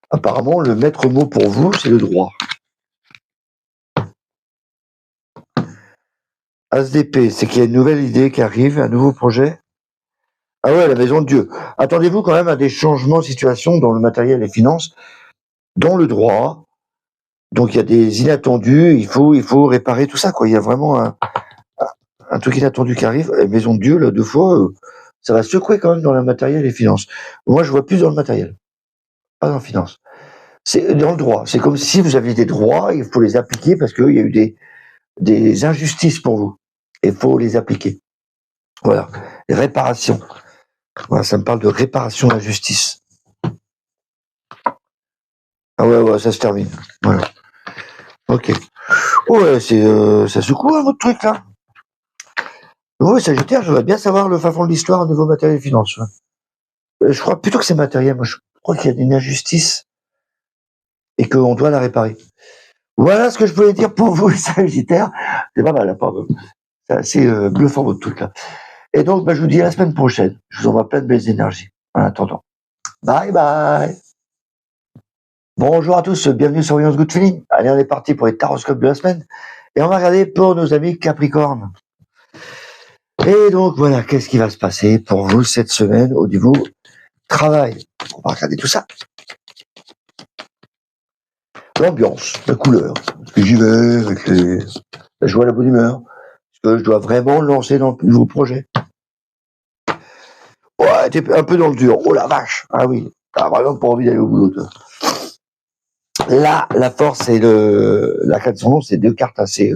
Apparemment, le maître mot pour vous, c'est le droit. ASDP, c'est qu'il y a une nouvelle idée qui arrive, un nouveau projet. Ah ouais, la maison de Dieu. Attendez-vous quand même à des changements de situation dans le matériel et les finances, dans le droit. Donc il y a des inattendus, il faut réparer tout ça, quoi. Il y a vraiment un truc inattendu qui arrive. La maison de Dieu, là, 2 fois, ça va secouer quand même dans le matériel et les finances. Moi, je vois plus dans le matériel, pas dans la finance. C'est dans le droit. C'est comme si vous aviez des droits, il faut les appliquer parce qu'il y a eu des injustices pour vous. Il faut les appliquer. Voilà. Les réparations. Voilà, ça me parle de réparation de la justice. Ah ouais, ça se termine. Voilà. Ok. Ouais, ça secoue, hein, votre truc, là. Oui, Sagittaire, je voudrais bien savoir le fin fond de l'histoire au niveau matériel et finance. Ouais. Je crois plutôt que c'est matériel. Moi, je crois qu'il y a une injustice et qu'on doit la réparer. Voilà ce que je pouvais dire pour vous, les Sagittaires. C'est pas mal, hein, pas mal. C'est assez bluffant, votre truc, là. Et donc, je vous dis à la semaine prochaine. Je vous envoie plein de belles énergies. En attendant. Bye bye. Bonjour à tous, bienvenue sur Voyance Good Feeling. Allez, on est parti pour les taroscopes de la semaine. Et on va regarder pour nos amis Capricorne. Et donc, voilà, qu'est-ce qui va se passer pour vous cette semaine au niveau travail? On va regarder tout ça. L'ambiance, la couleur. Est-ce que j'y vais avec la joie, la bonne humeur? Est-ce que je dois vraiment lancer dans le nouveau projet? Ouais, t'es un peu dans le dur. Oh la vache! Ah oui, t'as vraiment pas envie d'aller au boulot, toi. Là, la force et la carte de son nom, c'est 2 cartes assez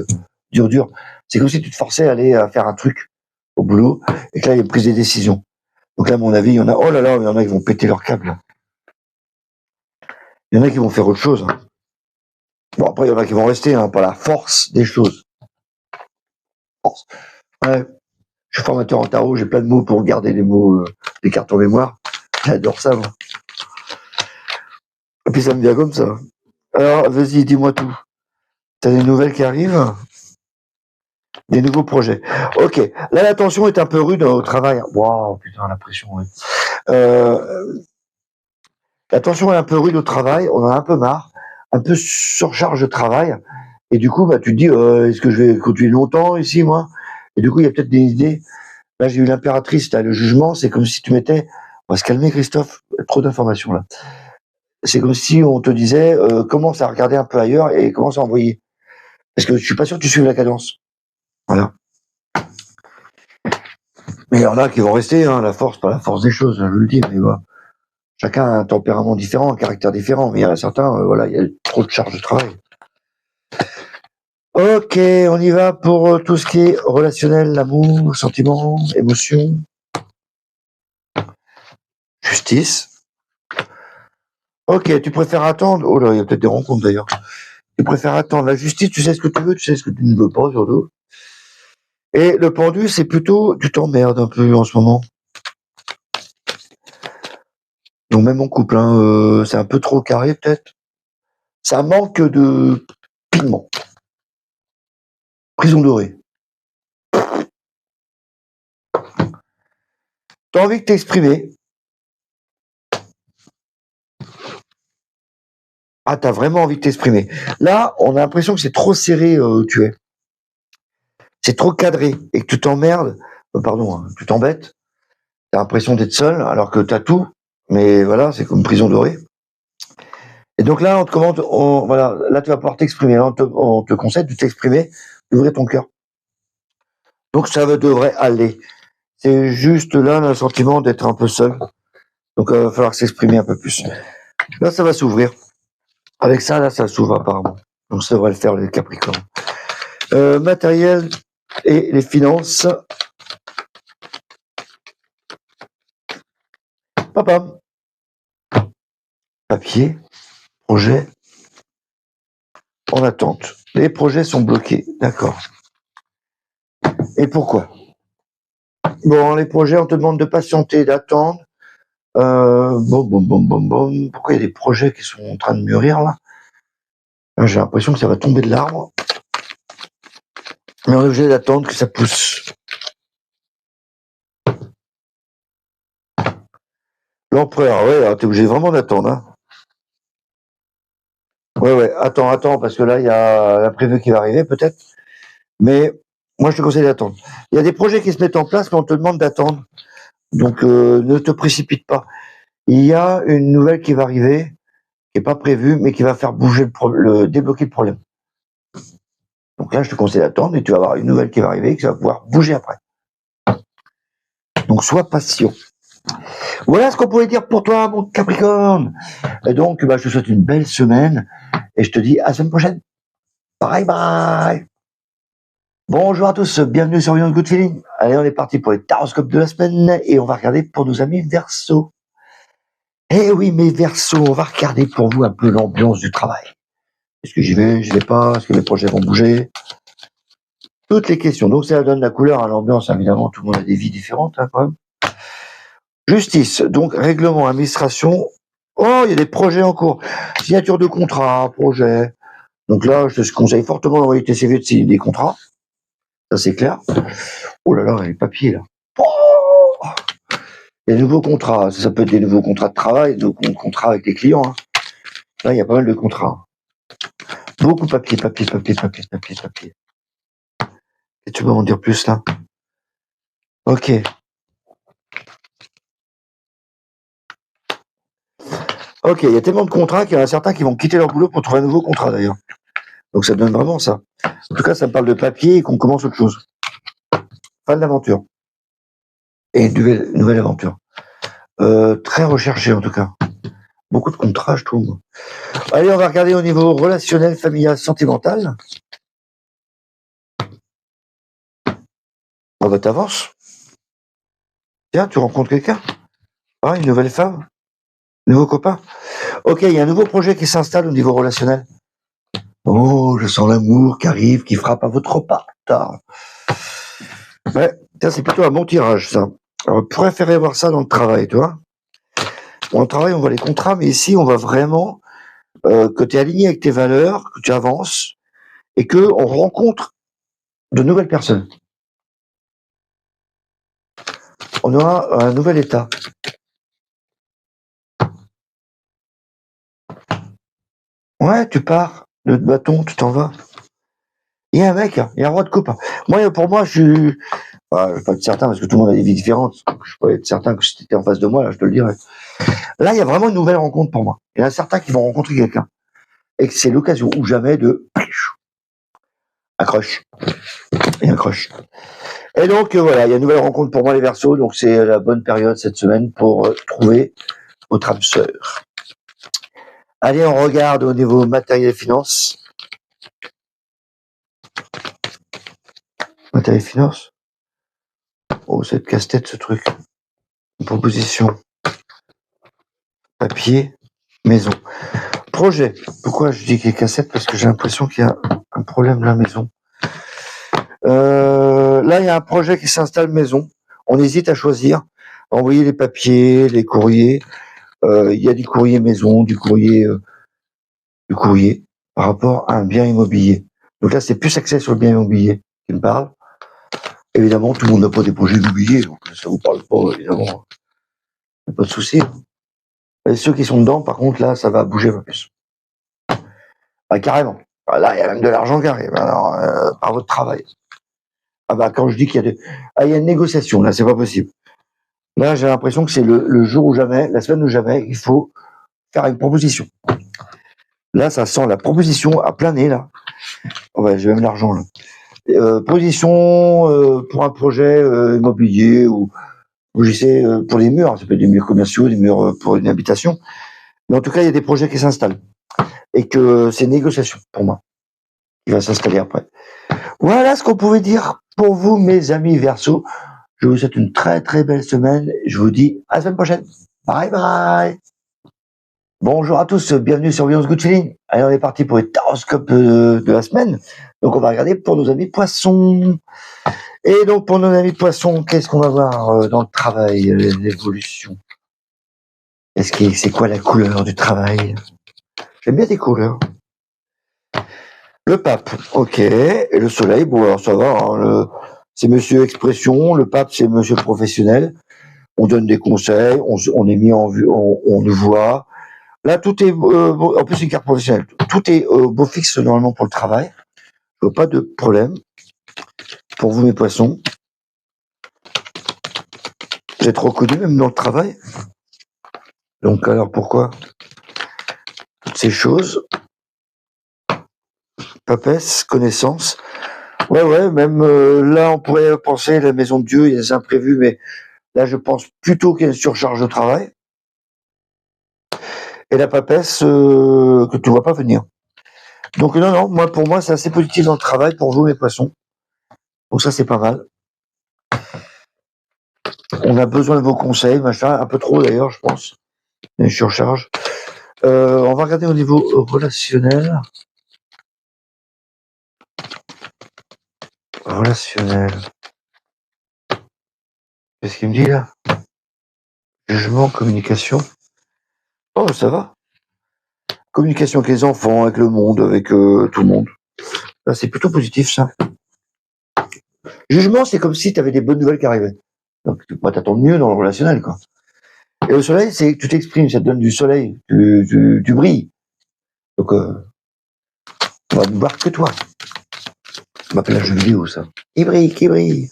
dur. C'est comme si tu te forçais à aller faire un truc au boulot et que là, il y a une prise de décision. Donc là, à mon avis, il y en a, oh là là, il y en a qui vont péter leur câble. Il y en a qui vont faire autre chose. Hein. Bon, après, il y en a qui vont rester, hein, par la force des choses. Force. Ouais. Je suis formateur en tarot, j'ai plein de mots pour garder les mots, des cartes en mémoire. J'adore ça, moi. Et puis ça me vient comme ça. Alors, vas-y, dis-moi tout. T'as des nouvelles qui arrivent? Des nouveaux projets. Ok. Là, la tension est un peu rude au travail. Waouh, putain, la pression, ouais. La tension est un peu rude au travail. On en a un peu marre. Un peu surcharge de travail. Et du coup, bah, tu te dis, est-ce que je vais continuer longtemps ici, moi? Et du coup, il y a peut-être des idées. Là, j'ai eu l'impératrice, là, le jugement. C'est comme si tu mettais, on va se calmer, Christophe. Trop d'informations, là. C'est comme si on te disait, commence à regarder un peu ailleurs et commence à envoyer. Parce que je suis pas sûr que tu suives la cadence. Voilà. Mais il y en a qui vont rester, hein, la force, pas la force des choses, je le dis, mais voilà. Chacun a un tempérament différent, un caractère différent, mais il y en a certains, voilà, il y a trop de charge de travail. Ok, on y va pour tout ce qui est relationnel, l'amour, sentiment, émotion, justice. Ok, tu préfères attendre, oh là, il y a peut-être des rencontres d'ailleurs. Tu préfères attendre la justice, tu sais ce que tu veux, tu sais ce que tu ne veux pas, surtout. Et le pendu, c'est plutôt, tu t'emmerdes un peu en ce moment. Donc même en couple, hein, c'est un peu trop carré peut-être. Ça manque de piment. Prison dorée. T'as envie de t'exprimer. Ah, t'as vraiment envie de t'exprimer. Là, on a l'impression que c'est trop serré où tu es. C'est trop cadré et que tu t'emmerdes. Pardon, hein, tu t'embêtes. T'as l'impression d'être seul alors que t'as tout. Mais voilà, c'est comme prison dorée. Et donc là, on te commande, voilà, là tu vas pouvoir t'exprimer. Là, on te conseille de t'exprimer, d'ouvrir ton cœur. Donc ça devrait aller. C'est juste là le sentiment d'être un peu seul. Donc il va falloir s'exprimer un peu plus. Là, ça va s'ouvrir. Avec ça, là, ça s'ouvre apparemment. Donc ça devrait le faire les Capricornes. Matériel et les finances. Papa. Papier, projet, en attente. Les projets sont bloqués. D'accord. Et pourquoi? Bon, les projets, on te demande de patienter, d'attendre. Bon. Pourquoi il y a des projets qui sont en train de mûrir là? J'ai l'impression que ça va tomber de l'arbre. Mais on est obligé d'attendre que ça pousse. L'empereur, ouais, t'es obligé vraiment d'attendre. Hein. Ouais, attends, parce que là, il y a l'imprévu qui va arriver, peut-être. Mais moi, je te conseille d'attendre. Il y a des projets qui se mettent en place, mais on te demande d'attendre. Donc, ne te précipite pas. Il y a une nouvelle qui va arriver, qui n'est pas prévue, mais qui va faire bouger débloquer le problème. Donc là, je te conseille d'attendre et tu vas avoir une nouvelle qui va arriver et qui va pouvoir bouger après. Donc, sois patient. Voilà ce qu'on pouvait dire pour toi, mon Capricorne. Et donc, je te souhaite une belle semaine et je te dis à la semaine prochaine. Bye bye. Bonjour à tous, bienvenue sur Beyond Good Feeling. Allez, on est parti pour les taroscopes de la semaine et on va regarder pour nos amis Verseau. Eh oui, mes Verseaux, on va regarder pour vous un peu l'ambiance du travail. Est-ce que j'y vais pas? Est-ce que les projets vont bouger? Toutes les questions. Donc ça donne la couleur à l'ambiance, évidemment, tout le monde a des vies différentes hein, quand même. Justice, donc règlement, administration. Oh, il y a des projets en cours. Signature de contrat, projet. Donc là, je te conseille fortement d'envoyer tes CV de signer des contrats. Ça, c'est clair. Oh là là, les papiers, là. Oh, des nouveaux contrats. Ça peut être des nouveaux contrats de travail, des contrats avec les clients. Hein. Là, il y a pas mal de contrats. Beaucoup de papier. Et tu peux m'en dire plus, là? Ok. Ok, il y a tellement de contrats qu'il y en a certains qui vont quitter leur boulot pour trouver un nouveau contrat, d'ailleurs. Donc ça donne vraiment ça. En tout cas, ça me parle de papier et qu'on commence autre chose. Fin de l'aventure. Et une nouvelle aventure. Très recherché, en tout cas. Beaucoup de contrats, je trouve. Allez, on va regarder au niveau relationnel, familial, sentimental. On va t'avancer. Tiens, tu rencontres quelqu'un? Ah, une nouvelle femme? Nouveau copain? Ok, il y a un nouveau projet qui s'installe au niveau relationnel. Oh, je sens l'amour qui arrive, qui frappe à votre porte. Ouais, tiens, c'est plutôt un bon tirage, ça. Alors, on préférait voir ça dans le travail, tu vois. Dans le travail, on voit les contrats, mais ici, on voit vraiment que tu es aligné avec tes valeurs, que tu avances, et que on rencontre de nouvelles personnes. On aura un nouvel état. Ouais, tu pars, de bâton, tu t'en vas. Il y a un mec, il y a un roi de coupe. Moi, pour moi, je suis... Enfin, je vais pas être certain, parce que tout le monde a des vies différentes. Je peux être certain que si tu étais en face de moi, là, je te le dirais. Là, il y a vraiment une nouvelle rencontre pour moi. Il y en a certains qui vont rencontrer quelqu'un. Et que c'est l'occasion ou jamais de... accroche. Et accroche. Et donc, voilà, il y a une nouvelle rencontre pour moi, les Verseaux. Donc, c'est la bonne période cette semaine pour trouver votre âme sœur. Allez, on regarde au niveau matériel et finances. Matériel et finances. Oh, cette casse-tête, ce truc. Proposition. Papier. Maison. Projet. Pourquoi je dis qu'il y a cassette? Parce que j'ai l'impression qu'il y a un problème de la maison. Là, il y a un projet qui s'installe maison. On hésite à choisir. Envoyer les papiers, les courriers. Il y a du courrier maison, du courrier par rapport à un bien immobilier. Donc là, c'est plus axé sur le bien immobilier qui me parle. Évidemment, tout le monde n'a pas des projets immobiliers, donc ça vous parle pas, évidemment. Pas de souci. Et ceux qui sont dedans, par contre, là, ça va bouger un peu plus. Bah, carrément. Bah, là, il y a même de l'argent qui arrive, alors, par votre travail. Ah bah, quand je dis qu'il y a il y a une négociation, là, c'est pas possible. Là, j'ai l'impression que c'est le jour ou jamais, la semaine ou jamais, il faut faire une proposition. Là, ça sent la proposition à plein nez, là. Ouais, j'ai même l'argent, là. Position pour un projet immobilier ou j'essaie pour les murs, ça peut être des murs commerciaux, des murs pour une habitation. Mais en tout cas, il y a des projets qui s'installent. Et que c'est une négociation, pour moi, qui va s'installer après. Voilà ce qu'on pouvait dire pour vous, mes amis Verseaux. Je vous souhaite une très très belle semaine. Je vous dis à la semaine prochaine. Bye bye. Bonjour à tous, bienvenue sur Violence Good Feeling. Allez, on est parti pour les horoscopes de la semaine. Donc on va regarder pour nos amis poissons. Et donc pour nos amis poissons, qu'est-ce qu'on va voir dans le travail, l'évolution? C'est quoi la couleur du travail? J'aime bien tes couleurs. Le pape, ok. Et le soleil, bon alors ça va, hein, c'est monsieur expression, le pape c'est monsieur professionnel. On donne des conseils, on est mis en vue, on nous voit. Là tout est, en plus c'est une carte professionnelle, tout est beau fixe normalement pour le travail. Je vois pas de problème. Pour vous mes poissons. Vous êtes reconnus même dans le travail. Donc alors pourquoi toutes ces choses? Papesse, connaissance. Ouais, même là on pourrait penser la maison de Dieu, il y a des imprévus, mais là je pense plutôt qu'il y a une surcharge de travail. Et la papesse que tu vois pas venir. Donc non, pour moi c'est assez positif dans le travail pour vous mes poissons. Donc ça c'est pas mal. On a besoin de vos conseils, machin, un peu trop d'ailleurs je pense. Une surcharge. On va regarder au niveau relationnel. Relationnel. Qu'est-ce qu'il me dit là? Jugement, communication. Oh, ça va. Communication avec les enfants, avec le monde, avec tout le monde. Là, c'est plutôt positif ça. Jugement, c'est comme si tu avais des bonnes nouvelles qui arrivaient. Donc, bah, t'attends mieux dans le relationnel, quoi. Et le soleil, c'est que tu t'exprimes, ça te donne du soleil, du brilles. Donc, on va ne voir que toi. Ça m'appelle un jeu vidéo, ça. Il brille, qui brille.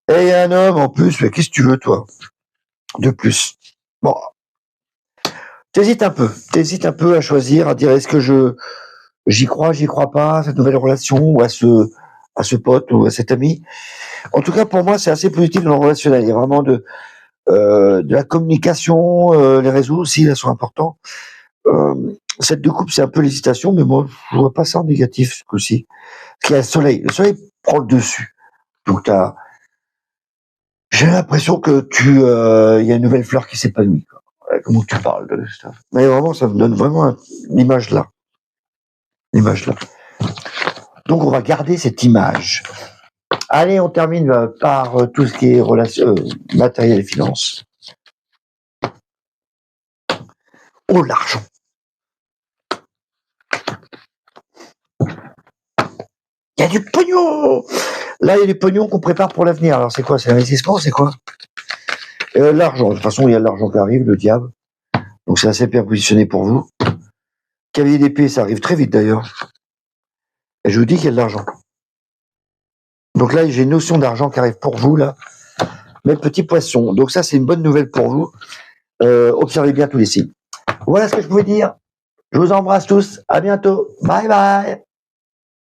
Et un homme en plus, mais qu'est-ce que tu veux, toi? De plus. Bon. T'hésites un peu à choisir, à dire est-ce que j'y crois pas, à cette nouvelle relation, ou à ce pote, ou à cet ami. En tout cas, pour moi, c'est assez positif dans le relationnel. Il y a vraiment de la communication, les réseaux aussi, là, sont importants. Cette de couple, c'est un peu l'hésitation, mais moi, je vois pas ça en négatif, ce coup-ci. Parce qu'il y a le soleil. Le soleil prend le dessus. Donc, j'ai l'impression que il y a une nouvelle fleur qui s'épanouit, quoi. Comment tu parles de ça? Mais vraiment, ça me donne vraiment l'image là. L'image là. Donc, on va garder cette image. Allez, on termine par tout ce qui est matériel et finances. Oh, l'argent. Il y a du pognon. Là, il y a du pognon qu'on prépare pour l'avenir. Alors, c'est quoi? C'est l'investissement? C'est quoi? L'argent. De toute façon, il y a de l'argent qui arrive, le diable. Donc, c'est assez bien positionné pour vous. Cavalier d'épée, ça arrive très vite d'ailleurs. Et je vous dis qu'il y a de l'argent. Donc là, j'ai une notion d'argent qui arrive pour vous, là. Mes petits poissons. Donc ça, c'est une bonne nouvelle pour vous. Observez bien tous les signes. Voilà ce que je pouvais dire. Je vous embrasse tous. À bientôt. Bye bye.